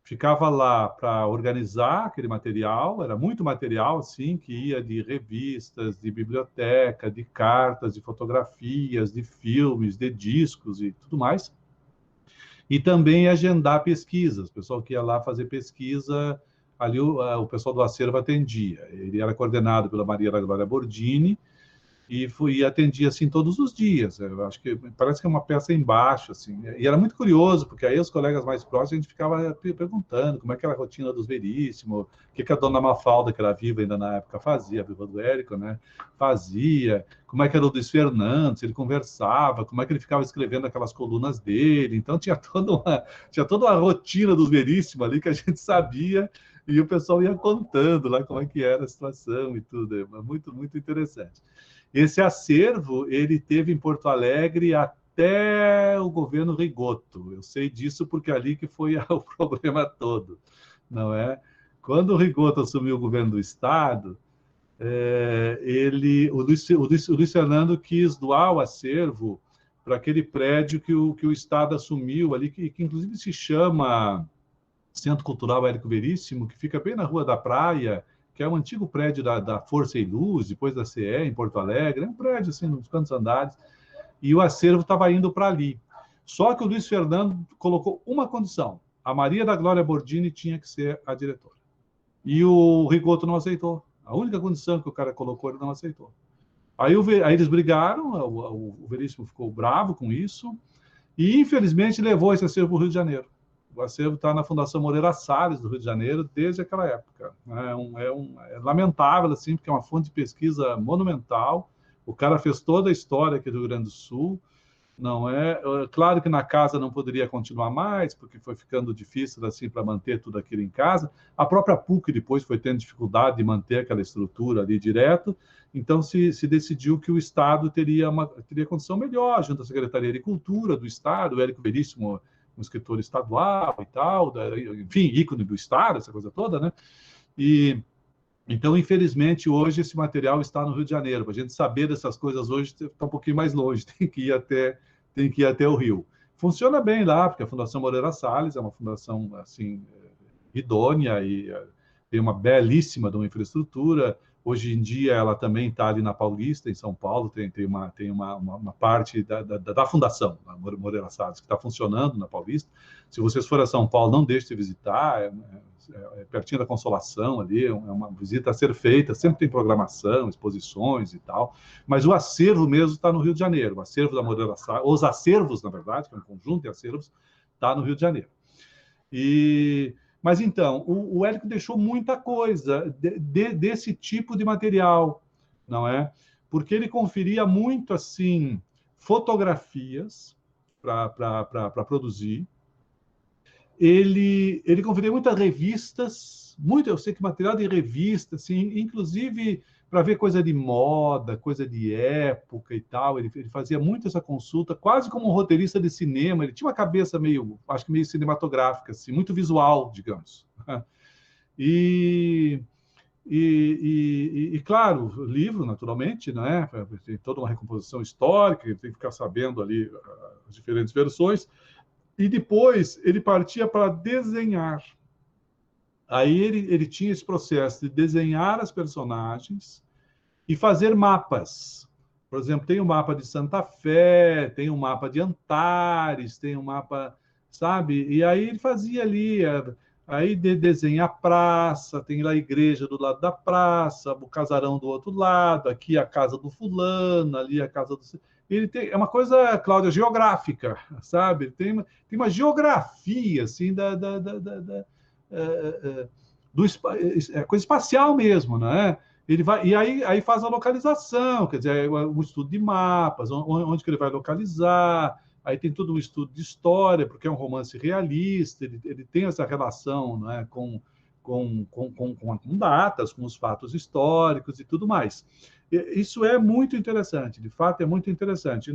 Ficava lá para organizar aquele material, era muito material, assim, que ia de revistas, de biblioteca, de cartas, de fotografias, de filmes, de discos e tudo mais. E também agendar pesquisas, o pessoal que ia lá fazer pesquisa, ali o pessoal do acervo atendia. Ele era coordenado pela Maria da Glória Bordini, e atendia assim todos os dias. Eu acho que parece que é uma peça embaixo, assim. E era muito curioso, porque aí os colegas mais próximos a gente ficava perguntando como é que era a rotina dos Veríssimo, o que a dona Mafalda, que era viva ainda na época, fazia, a viva do Érico, né? Fazia, como é que era o Luiz Fernando, se ele conversava, como é que ele ficava escrevendo aquelas colunas dele. Então tinha toda uma rotina dos Veríssimo ali que a gente sabia, e o pessoal ia contando lá como é que era a situação e tudo. É muito, muito interessante. Esse acervo, ele teve em Porto Alegre até o governo Rigoto. Eu sei disso porque ali que foi o problema todo, não é? Quando o Rigoto assumiu o governo do Estado, o Luiz Fernando quis doar o acervo para aquele prédio que o Estado assumiu ali, que inclusive se chama Centro Cultural Érico Veríssimo, que fica bem na Rua da Praia, que é um antigo prédio da Força e Luz, depois da CE, em Porto Alegre. É um prédio, assim, uns quantos andares. E o acervo estava indo para ali. Só que o Luiz Fernando colocou uma condição. A Maria da Glória Bordini tinha que ser a diretora. E o Rigoto não aceitou. A única condição que o cara colocou, ele não aceitou. Aí eles brigaram, o Veríssimo ficou bravo com isso, e infelizmente levou esse acervo para o Rio de Janeiro. O acervo está na Fundação Moreira Salles, do Rio de Janeiro, desde aquela época. É lamentável, assim, porque é uma fonte de pesquisa monumental. O cara fez toda a história aqui do Rio Grande do Sul. Não é? Claro que na casa não poderia continuar mais, porque foi ficando difícil assim para manter tudo aquilo em casa. A própria PUC depois foi tendo dificuldade de manter aquela estrutura ali direto. Então se decidiu que o Estado teria condição melhor, junto à Secretaria de Cultura do Estado, o Érico Veríssimo, um escritor estadual e tal, enfim, ícone do Estado, essa coisa toda, né? Então, infelizmente, hoje esse material está no Rio de Janeiro. Para a gente saber dessas coisas hoje, está um pouquinho mais longe, tem que ir até o Rio. Funciona bem lá, porque a Fundação Moreira Salles é uma fundação assim, idônea e tem uma belíssima de uma infraestrutura. Hoje em dia, ela também está ali na Paulista, em São Paulo, tem uma parte da fundação, a Moreira Salles, que está funcionando na Paulista. Se vocês forem a São Paulo, não deixe de visitar, pertinho da Consolação ali, é uma visita a ser feita, sempre tem programação, exposições e tal, mas o acervo mesmo está no Rio de Janeiro, o acervo da Moreira Salles, os acervos, na verdade, que é um conjunto de acervos, está no Rio de Janeiro. Mas então, o Érico deixou muita coisa desse tipo de material, não é? Porque ele conferia muito, assim, fotografias para produzir. Ele conferia muitas revistas, eu sei que material de revista, assim, inclusive para ver coisa de moda, coisa de época e tal. Ele fazia muito essa consulta, quase como um roteirista de cinema. Ele tinha uma cabeça acho que meio cinematográfica, assim, muito visual, digamos. E claro, livro, naturalmente, né? Tem toda uma recomposição histórica, tem que ficar sabendo ali as diferentes versões. E depois ele partia para desenhar. Aí ele tinha esse processo de desenhar as personagens e fazer mapas. Por exemplo, tem o mapa de Santa Fé, tem o mapa de Antares, tem o mapa, sabe? E aí ele fazia ali, aí desenha a praça, tem lá a igreja do lado da praça, o casarão do outro lado, aqui a casa do fulano, ali a casa do... É uma coisa, Cláudia, geográfica, sabe? Tem uma geografia, assim, coisa espacial mesmo, né? Ele vai, e aí faz a localização, quer dizer, um estudo de mapas, onde que ele vai localizar, aí tem todo um estudo de história, porque é um romance realista, ele tem essa relação, né, com datas, com os fatos históricos e tudo mais. Isso é muito interessante, de fato é muito interessante.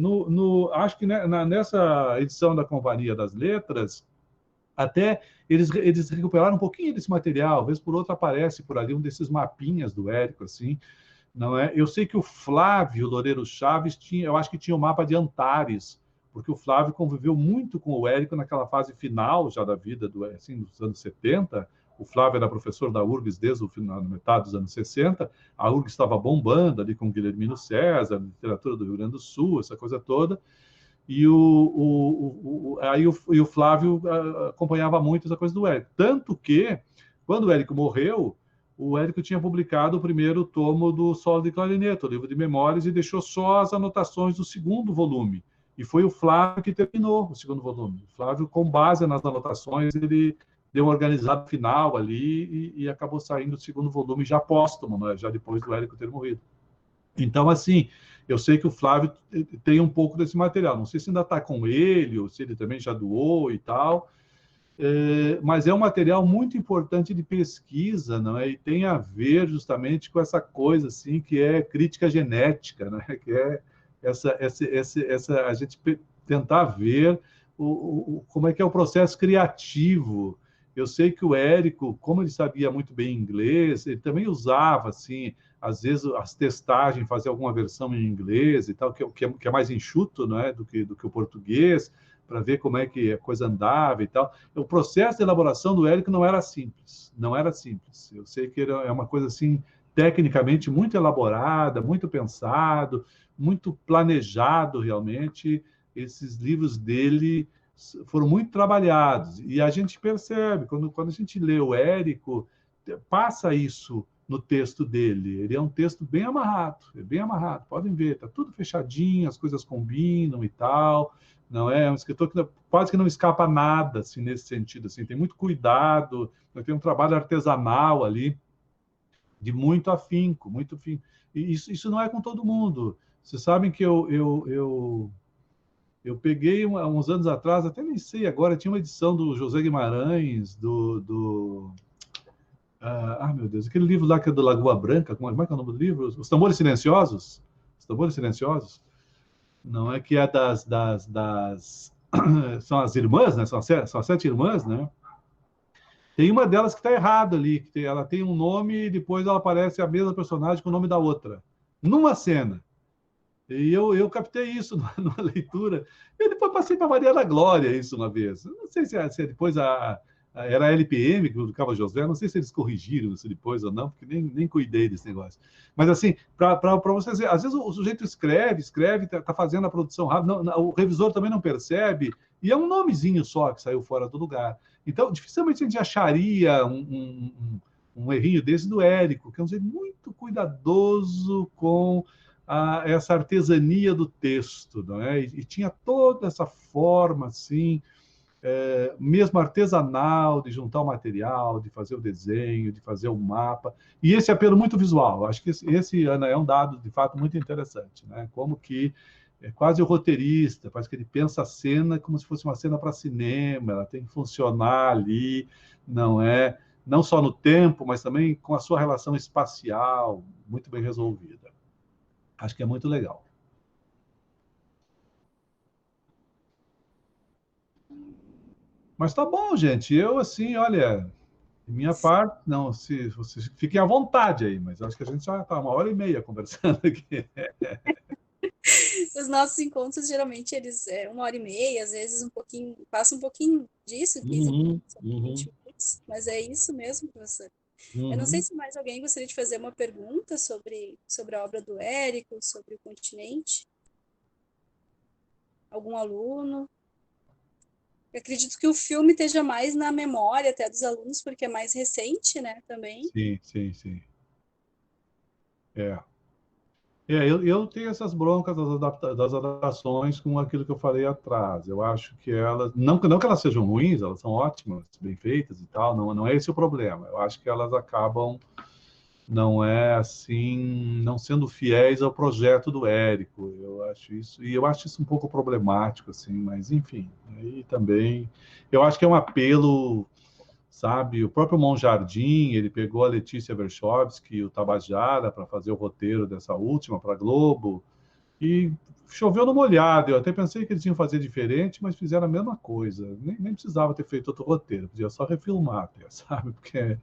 Acho que nessa edição da Companhia das Letras, até eles recuperaram um pouquinho desse material, vez por outra aparece por ali um desses mapinhas do Érico, assim, não é? Eu sei que o Flávio Loureiro Chaves eu acho que tinha o mapa de Antares, porque o Flávio conviveu muito com o Érico naquela fase final já da vida, assim, dos anos 70. O Flávio era professor da URGS desde a metade dos anos 60. A URGS estava bombando ali com o Guilhermino César, literatura do Rio Grande do Sul, essa coisa toda. E o Flávio acompanhava muito essa coisa do Érico. Tanto que, quando o Érico morreu, o Érico tinha publicado o primeiro tomo do Solo de Clarineta, o livro de memórias, e deixou só as anotações do segundo volume. E foi o Flávio que terminou o segundo volume. O Flávio, com base nas anotações, ele deu um organizado final ali e acabou saindo o segundo volume já póstumo, né? Já depois do Érico ter morrido. Então, assim, eu sei que o Flávio tem um pouco desse material. Não sei se ainda está com ele, ou se ele também já doou e tal, mas é um material muito importante de pesquisa, não é? E tem a ver justamente com essa coisa assim que é crítica genética, né? Que é essa a gente tentar ver como é que é o processo criativo. Eu sei que o Érico, como ele sabia muito bem inglês, ele também usava assim às vezes, as testagens, fazer alguma versão em inglês e tal, que é mais enxuto, não é, do que o português, para ver como é que a coisa andava e tal. O processo de elaboração do Érico não era simples, não era simples. Eu sei que é uma coisa assim, tecnicamente muito elaborada, muito pensado, muito planejado realmente. Esses livros dele foram muito trabalhados. E a gente percebe, quando a gente lê o Érico, passa isso no texto dele. Ele é um texto bem amarrado, podem ver, está tudo fechadinho, as coisas combinam e tal. Não é um escritor que quase que não escapa nada, assim, nesse sentido. Assim, tem muito cuidado, tem um trabalho artesanal ali, de muito afinco, muito afinco. E isso não é com todo mundo. Vocês sabem que eu peguei uns anos atrás, até nem sei agora, tinha uma edição do José Guimarães, meu Deus, aquele livro lá que é do Lagoa Branca, como é que é o nome do livro? Os Tambores Silenciosos? Os Tambores Silenciosos? Não é que é são as irmãs, né? São as 7 irmãs, né? Tem uma delas que está errada ali, ela tem um nome e depois ela aparece a mesma personagem com o nome da outra, numa cena. E eu captei isso numa leitura. E depois passei para Maria da Glória isso uma vez. Não sei se depois era a LPM que publicava José, não sei se eles corrigiram isso depois ou não, porque nem cuidei desse negócio. Mas, assim, para vocês verem, às vezes o sujeito escreve, está fazendo a produção rápida, o revisor também não percebe, e é um nomezinho só que saiu fora do lugar. Então, dificilmente a gente acharia um errinho desse do Érico, que é um sujeito muito cuidadoso com essa artesania do texto, não é? E tinha toda essa forma, assim, mesmo artesanal, de juntar o material, de fazer o desenho, de fazer o mapa, e esse apelo muito visual. Acho que esse, Ana, é um dado, de fato, muito interessante, né? Como que é quase o roteirista, parece que ele pensa a cena como se fosse uma cena para cinema, ela tem que funcionar ali, não só no tempo, mas também com a sua relação espacial, muito bem resolvida. Acho que é muito legal. Mas tá bom, gente. Eu, assim, olha, minha parte, não, se vocês fiquem à vontade aí, mas acho que a gente já está 1h30 conversando aqui. Os nossos encontros, geralmente, eles 1h30, às vezes passa um pouquinho disso, 15 minutos, 20 minutos, mas é isso mesmo, professor. Eu não sei se mais alguém gostaria de fazer uma pergunta sobre a obra do Érico, sobre o continente. Algum aluno? Eu acredito que o filme esteja mais na memória até dos alunos, porque é mais recente, né, também. Sim. Eu tenho essas broncas das adaptações com aquilo que eu falei atrás. Eu acho que elas, não que elas sejam ruins, elas são ótimas, bem feitas e tal, não é esse o problema. Eu acho que elas acabam, não é assim, não sendo fiéis ao projeto do Érico. Eu acho isso um pouco problemático, assim, mas enfim. Aí também, eu acho que é um apelo, sabe? O próprio Monjardim, ele pegou a Letícia Werschowski e o Tabajara para fazer o roteiro dessa última, para a Globo, e choveu no molhado. Eu até pensei que eles iam fazer diferente, mas fizeram a mesma coisa. Nem precisava ter feito outro roteiro, podia só refilmar até, sabe? Porque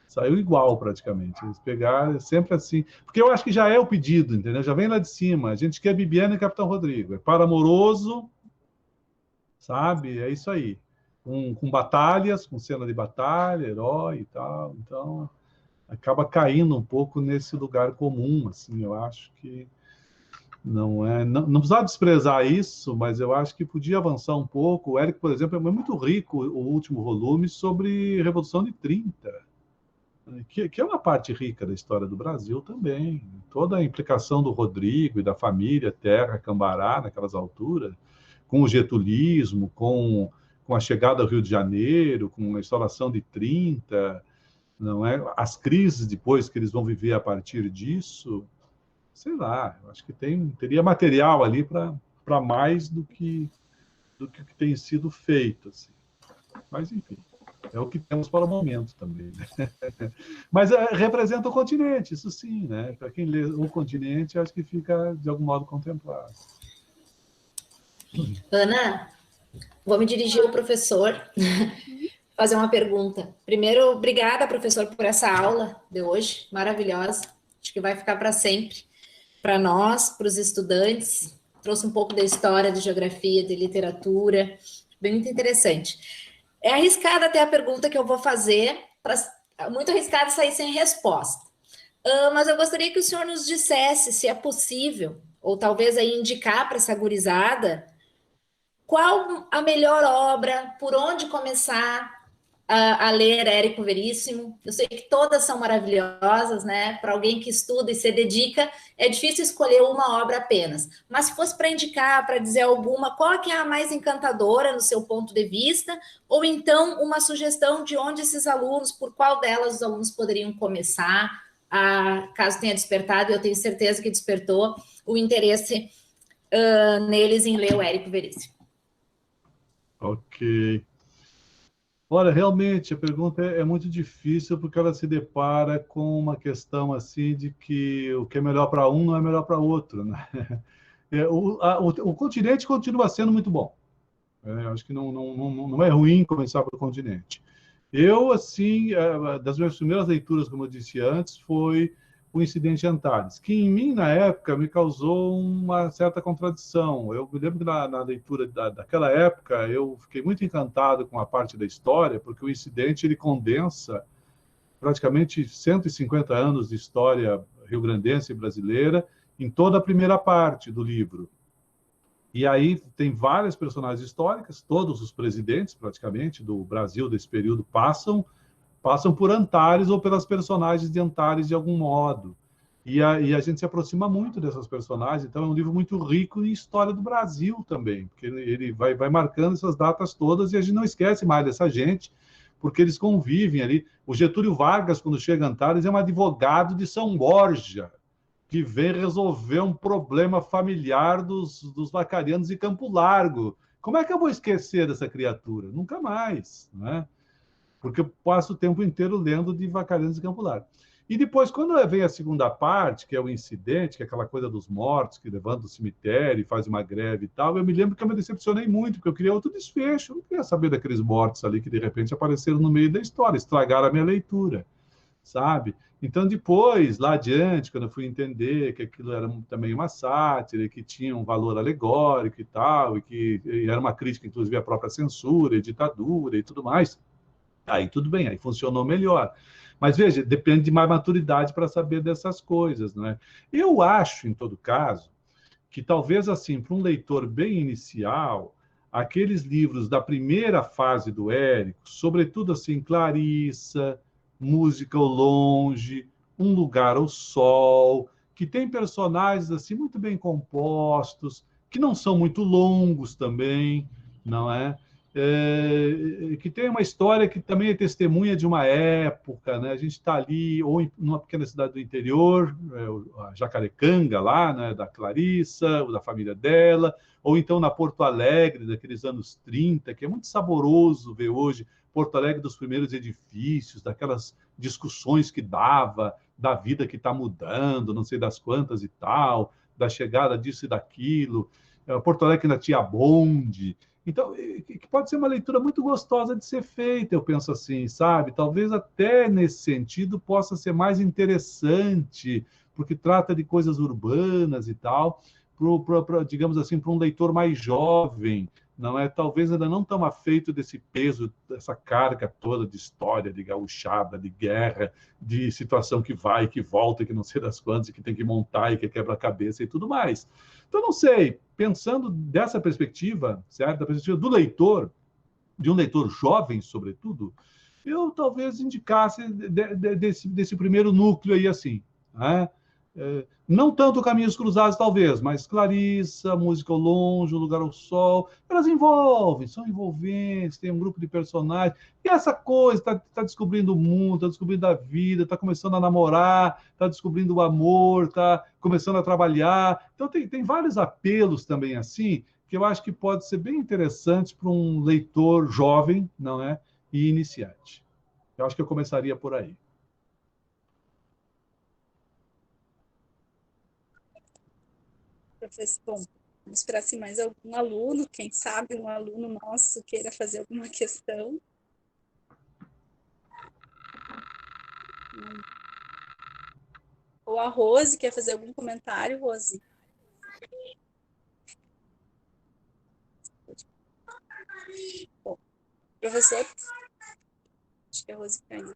saiu igual praticamente. Eles pegaram sempre assim. Porque eu acho que já é o pedido, entendeu? Já vem lá de cima. A gente quer Bibiana e Capitão Rodrigo. É par amoroso, sabe? É isso aí. Com batalhas, com cena de batalha, herói e tal. Então, acaba caindo um pouco nesse lugar comum, assim. Eu acho que não precisava desprezar isso, mas eu acho que podia avançar um pouco. O Érico, por exemplo, é muito rico, o último volume, sobre Revolução de 30, que é uma parte rica da história do Brasil também. Toda a implicação do Rodrigo e da família Terra Cambará, naquelas alturas, com o getulismo, com a chegada ao Rio de Janeiro, com a instauração de 30, não é? As crises depois que eles vão viver a partir disso, sei lá, eu acho que teria material ali para mais do que tem sido feito, assim. Mas, enfim, é o que temos para o momento também, né? Mas representa o continente, isso sim, né? Para quem lê o continente, acho que fica, de algum modo, contemplado. Ana, vou me dirigir ao professor, fazer uma pergunta. Primeiro, obrigada, professor, por essa aula de hoje, maravilhosa. Acho que vai ficar para sempre, para nós, para os estudantes. Trouxe um pouco da história, de geografia, de literatura, bem muito interessante. É arriscada até a pergunta que eu vou fazer, muito arriscado sair sem resposta. Mas eu gostaria que o senhor nos dissesse se é possível, ou talvez aí indicar para essa gurizada, qual a melhor obra, por onde começar a ler Érico Veríssimo. Eu sei que todas são maravilhosas, né? Para alguém que estuda e se dedica, é difícil escolher uma obra apenas. Mas se fosse para indicar, para dizer alguma, qual que é a mais encantadora no seu ponto de vista? Ou então uma sugestão de onde esses alunos, por qual delas os alunos poderiam começar, caso tenha despertado, eu tenho certeza que despertou o interesse neles em ler o Érico Veríssimo. Ok. Olha, realmente, a pergunta é muito difícil porque ela se depara com uma questão assim de que o que é melhor para um não é melhor para outro, né? O continente continua sendo muito bom. Eu acho que não é ruim começar pelo continente. Eu, assim, das minhas primeiras leituras, como eu disse antes, foi o Incidente Antares, que em mim, na época, me causou uma certa contradição. Eu me lembro que na leitura daquela época, eu fiquei muito encantado com a parte da história, porque o Incidente, ele condensa praticamente 150 anos de história rio-grandense e brasileira em toda a primeira parte do livro. E aí tem várias personagens históricas, todos os presidentes, praticamente, do Brasil desse período passam por Antares ou pelas personagens de Antares de algum modo. E a gente se aproxima muito dessas personagens, então é um livro muito rico em história do Brasil também, porque ele vai marcando essas datas todas e a gente não esquece mais dessa gente, porque eles convivem ali. O Getúlio Vargas, quando chega a Antares, é um advogado de São Borja, que vem resolver um problema familiar dos vacarianos de Campo Largo. Como é que eu vou esquecer dessa criatura? Nunca mais, né? Porque eu passo o tempo inteiro lendo de Vacarianos de Campo Largo. E depois, quando vem a segunda parte, que é o incidente, que é aquela coisa dos mortos, que levantam o cemitério e faz uma greve e tal, eu me lembro que eu me decepcionei muito, porque eu queria outro desfecho. Eu não queria saber daqueles mortos ali que, de repente, apareceram no meio da história, estragaram a minha leitura, sabe? Então, depois, lá adiante, quando eu fui entender que aquilo era também uma sátira, que tinha um valor alegórico e tal, e era uma crítica, inclusive, à própria censura e ditadura e tudo mais, aí tudo bem, aí funcionou melhor. Mas veja, depende de mais maturidade para saber dessas coisas, não é? Eu acho, em todo caso, que talvez assim, para um leitor bem inicial, aqueles livros da primeira fase do Érico, sobretudo assim, Clarissa, Música ao Longe, Um Lugar ao Sol, que tem personagens assim muito bem compostos, que não são muito longos também, não é? Que tem uma história que também é testemunha de uma época, né? A gente está ali, ou em uma pequena cidade do interior, a Jacarecanga lá, né? Da Clarissa, ou da família dela, ou então na Porto Alegre, daqueles anos 30, que é muito saboroso ver hoje Porto Alegre dos primeiros edifícios, daquelas discussões que dava, da vida que está mudando, não sei das quantas e tal, da chegada disso e daquilo. Porto Alegre ainda tinha bonde. Então, que pode ser uma leitura muito gostosa de ser feita, eu penso assim, sabe? Talvez até nesse sentido possa ser mais interessante, porque trata de coisas urbanas e tal, digamos assim, para um leitor mais jovem, não é? Talvez ainda não tão afeito desse peso, dessa carga toda de história, de gauchada, de guerra, de situação que vai, que volta, que não sei das quantas, que tem que montar e que quebra a cabeça e tudo mais. Então, não sei, pensando dessa perspectiva, certo? Da perspectiva do leitor, de um leitor jovem, sobretudo, eu talvez indicasse desse primeiro núcleo aí assim, né? Não tanto Caminhos Cruzados, talvez, mas Clarissa, Música ao Longe, O Lugar ao Sol, elas envolvem, são envolventes, tem um grupo de personagens, e essa coisa, está descobrindo o mundo, está descobrindo a vida, está começando a namorar, está descobrindo o amor, está começando a trabalhar. Então, tem vários apelos também assim, que eu acho que pode ser bem interessante para um leitor jovem, não é? E iniciante. Eu acho que eu começaria por aí. Professor, bom, vamos esperar se mais algum aluno, quem sabe um aluno nosso queira fazer alguma questão. Ou a Rose quer fazer algum comentário, Rose? Bom, professor, acho que a Rose caiu.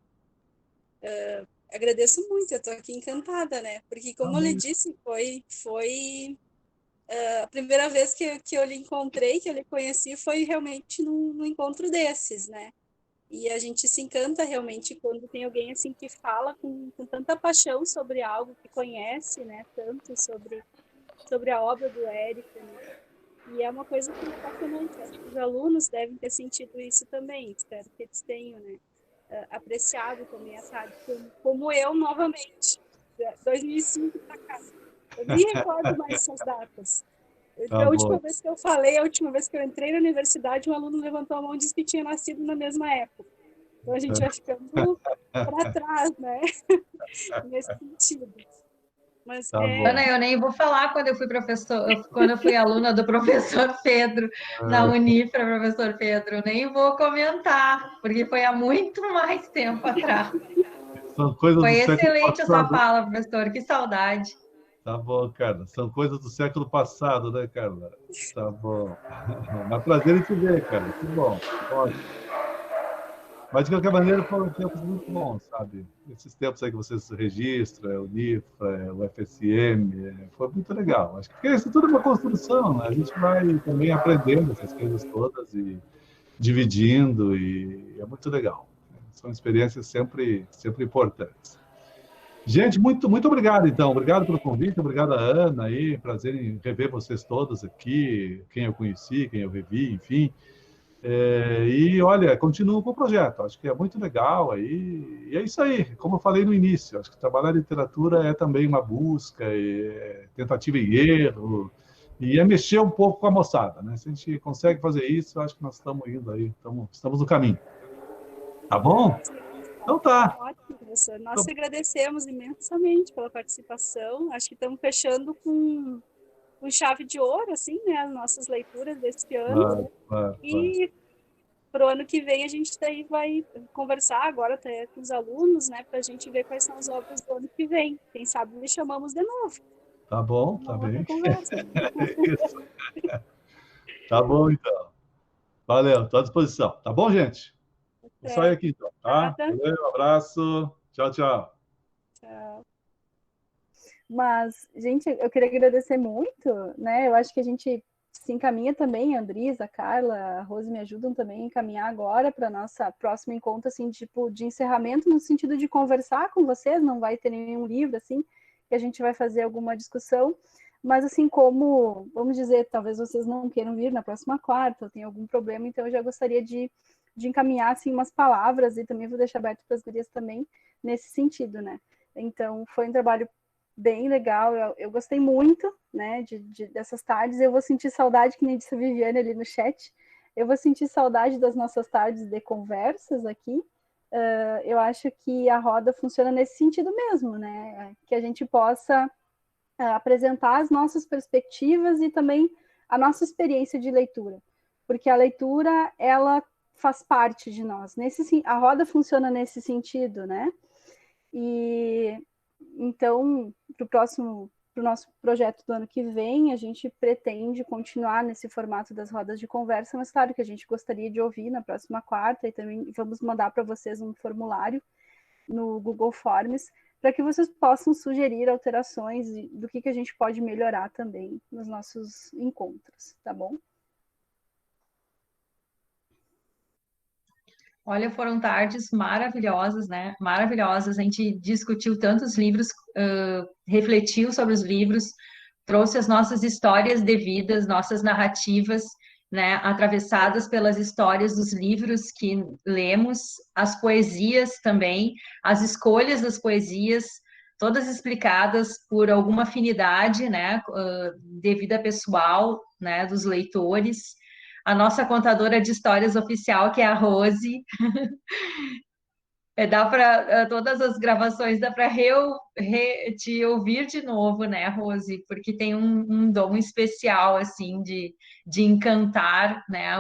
Agradeço muito, eu estou aqui encantada, né? Porque, como eu lhe disse, foi a primeira vez que eu lhe encontrei, que eu lhe conheci, foi realmente num encontro desses, né? E a gente se encanta realmente quando tem alguém assim que fala com tanta paixão sobre algo que conhece, né? Tanto sobre a obra do Érico, né? E é uma coisa que é apaixonante. Acho que os alunos devem ter sentido isso também. Espero que eles tenham, né? Apreciado também essa arte, como eu novamente, 2005 para cá. Eu nem recordo mais essas datas. Tá A última bom. vez que eu falei, a última vez que eu entrei na universidade, um aluno levantou a mão e disse que tinha nascido na mesma época. Então a gente vai ficando para trás, né? Nesse sentido. Mas Tá bom. Ana, eu nem vou falar quando eu fui aluna do professor Pedro na Unifra, professor Pedro, nem vou comentar, porque foi há muito mais tempo atrás. São coisas Foi do século excelente a sua passado. fala, professor, que saudade. Tá bom, Carla. São coisas do século passado, né, Carla? Tá bom. Mas prazer em te ver, cara. Que bom. Ótimo. Mas, de qualquer maneira, foram tempos muito bons, sabe? Esses tempos aí que vocês registram, o NIFRA, o FSM, foi muito legal. Acho que isso tudo é uma construção, né? A gente vai também aprendendo essas coisas todas e dividindo, e é muito legal. São experiências sempre importantes. Gente, muito obrigado, então. Obrigado pelo convite, obrigado a Ana aí. Prazer em rever vocês todos aqui, quem eu conheci, quem eu revi, enfim. E olha, continuo com o projeto, acho que é muito legal aí, e é isso aí, como eu falei no início, acho que trabalhar literatura é também uma busca, tentativa e erro, e é mexer um pouco com a moçada, né? Se a gente consegue fazer isso, acho que nós estamos indo aí, estamos no caminho. Tá bom? Então tá. Ótimo, professor. Nós te agradecemos imensamente pela participação, acho que estamos fechando com chave de ouro, assim, né, as nossas leituras deste ano. E para o ano que vem a gente daí vai conversar agora até com os alunos, né, para a gente ver quais são as obras do ano que vem. Quem sabe me chamamos de novo. Tá bom, tá bem. Conversa. Tá bom, então. Valeu, estou à disposição. Tá bom, gente? Vou sair aqui, então. Tá? Valeu, um abraço. Tchau, tchau. Tchau. Mas, gente, eu queria agradecer muito, né? Eu acho que a gente se encaminha também, a Andrisa, a Carla, a Rose me ajudam também a encaminhar agora para nossa próxima encontro, assim, tipo, de encerramento, no sentido de conversar com vocês, não vai ter nenhum livro, assim, que a gente vai fazer alguma discussão, mas assim, como, vamos dizer, talvez vocês não queiram vir na próxima quarta, ou tem algum problema, então eu já gostaria de encaminhar, assim, umas palavras, e também vou deixar aberto para as gurias também, nesse sentido, né? Então, foi um trabalho bem legal, eu gostei muito, né, dessas tardes. Eu vou sentir saudade, que nem disse a Viviane ali no chat, eu vou sentir saudade das nossas tardes de conversas aqui. Eu acho que a roda funciona nesse sentido mesmo, né, que a gente possa apresentar as nossas perspectivas e também a nossa experiência de leitura, porque a leitura, ela faz parte de nós, a roda funciona nesse sentido, né, e então, para o nosso projeto do ano que vem, a gente pretende continuar nesse formato das rodas de conversa, mas claro que a gente gostaria de ouvir na próxima quarta, e também vamos mandar para vocês um formulário no Google Forms, para que vocês possam sugerir alterações do que a gente pode melhorar também nos nossos encontros, tá bom? Olha, foram tardes maravilhosas, né? Maravilhosas. A gente discutiu tantos livros, refletiu sobre os livros, trouxe as nossas histórias de vidas, nossas narrativas, né? Atravessadas pelas histórias dos livros que lemos, as poesias também, as escolhas das poesias, todas explicadas por alguma afinidade, né? De vida pessoal, né? Dos leitores. A nossa contadora de histórias oficial, que é a Rose. Dá para todas as gravações, dá para te ouvir de novo, né, Rose? Porque tem um dom especial, assim, de encantar, né,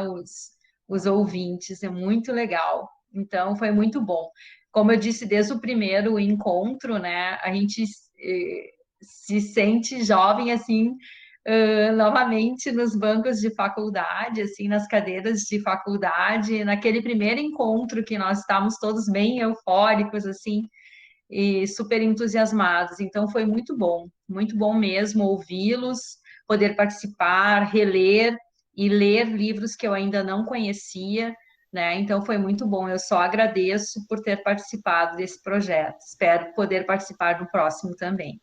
os ouvintes. É muito legal. Então, foi muito bom. Como eu disse desde o primeiro encontro, né, a gente se sente jovem, assim, novamente nos bancos de faculdade, assim, nas cadeiras de faculdade, naquele primeiro encontro que nós estávamos todos bem eufóricos, assim, e super entusiasmados. Então, foi muito bom mesmo ouvi-los, poder participar, reler e ler livros que eu ainda não conhecia, né? Então, foi muito bom. Eu só agradeço por ter participado desse projeto. Espero poder participar do próximo também.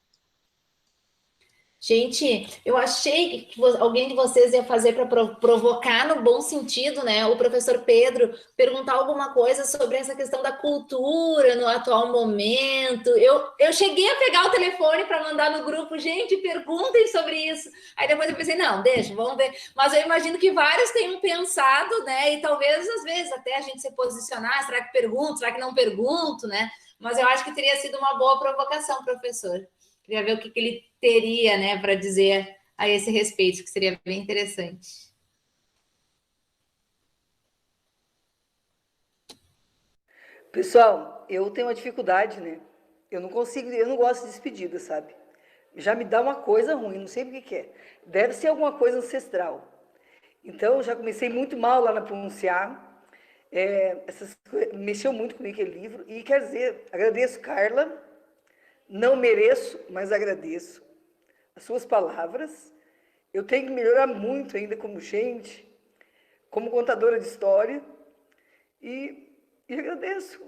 Gente, eu achei que alguém de vocês ia fazer para provocar no bom sentido, né? O professor Pedro perguntar alguma coisa sobre essa questão da cultura no atual momento. Eu cheguei a pegar o telefone para mandar no grupo, gente, perguntem sobre isso. Aí depois eu pensei, não, deixa, vamos ver. Mas eu imagino que vários tenham pensado, né? E talvez, às vezes, até a gente se posicionar, será que pergunto, será que não pergunto, né? Mas eu acho que teria sido uma boa provocação, professor. Queria ver o que ele teria, né, para dizer a esse respeito, que seria bem interessante. Pessoal, eu tenho uma dificuldade, né? Eu não gosto de despedida, sabe? Já me dá uma coisa ruim, não sei o que é. Deve ser alguma coisa ancestral. Então, já comecei muito mal lá na pronunciar. Mexeu muito comigo aquele livro. E quer dizer, agradeço, Carla. Não mereço, mas agradeço as suas palavras. Eu tenho que melhorar muito ainda como gente, como contadora de história. E agradeço.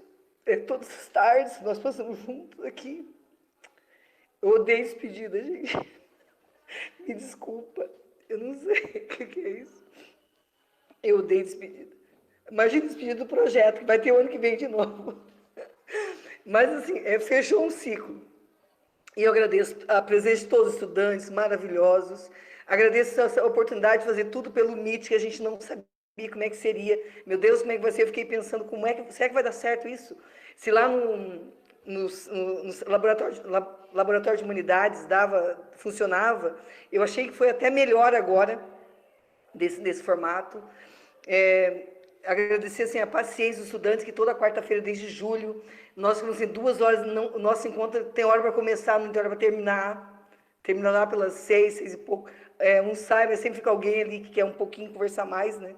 Todas as tardes nós passamos juntos aqui. Eu odeio despedida, gente. Me desculpa. Eu não sei o que é isso. Eu odeio despedida. Imagina despedida do projeto, que vai ter o ano que vem de novo. Mas, assim, fechou um ciclo. E eu agradeço a presença de todos os estudantes maravilhosos. Agradeço essa oportunidade de fazer tudo pelo MIT, que a gente não sabia como é que seria. Meu Deus, como é que vai ser? Eu fiquei pensando, será que vai dar certo isso? Se lá no laboratório de humanidades funcionava, eu achei que foi até melhor agora, desse formato. Agradecer assim, a paciência dos estudantes, que toda quarta-feira, desde julho, nós ficamos assim, 2 horas, o nosso encontro tem hora para começar, não tem hora para terminar lá pelas 6 e pouco, um sai, mas sempre fica alguém ali que quer um pouquinho conversar mais, né?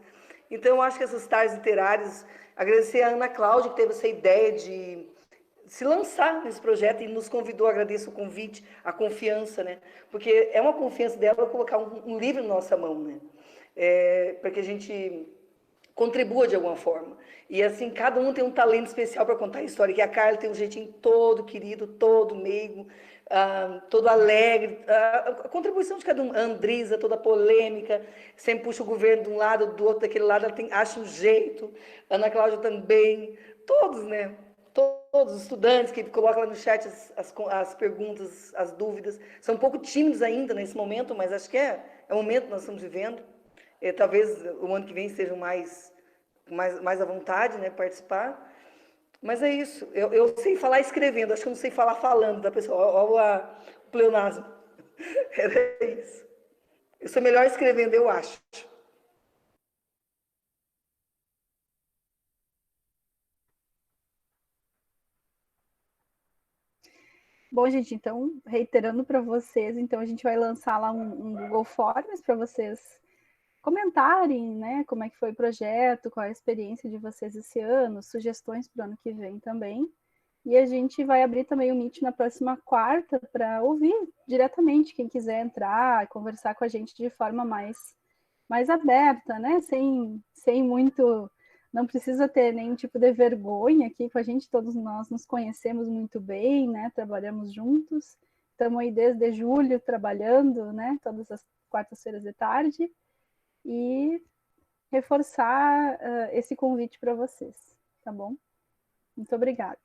Então, eu acho que essas tardes literárias, agradecer a Ana Cláudia, que teve essa ideia de se lançar nesse projeto e nos convidou, agradeço o convite, a confiança, né? Porque é uma confiança dela colocar um livro na nossa mão, né? Para que a gente contribua de alguma forma. E assim, cada um tem um talento especial para contar a história, que a Carla tem um jeitinho todo querido, todo meigo, todo alegre, a contribuição de cada um, a Andrisa, toda polêmica, sempre puxa o governo de um lado, do outro, daquele lado, ela acha um jeito, a Ana Cláudia também, todos, né? Todos os estudantes que colocam lá no chat as perguntas, as dúvidas, são um pouco tímidos ainda nesse momento, mas acho que é o momento que nós estamos vivendo. Talvez o ano que vem sejam mais à vontade, né, participar. Mas é isso. Eu sei falar escrevendo, acho que eu não sei falar falando, da pessoa. Olha o pleonasmo. Era isso. Eu sou melhor escrevendo, eu acho. Bom, gente, então, reiterando para vocês, então a gente vai lançar lá um Google Forms para vocês comentarem, né, como é que foi o projeto, qual a experiência de vocês esse ano, sugestões para o ano que vem também. E a gente vai abrir também o Meet na próxima quarta para ouvir diretamente quem quiser entrar, conversar com a gente de forma mais aberta, né, sem muito... Não precisa ter nenhum tipo de vergonha aqui com a gente, todos nós nos conhecemos muito bem, né? Trabalhamos juntos, estamos aí desde julho trabalhando, né? Todas as quartas-feiras de tarde, e reforçar esse convite para vocês, tá bom? Muito obrigada.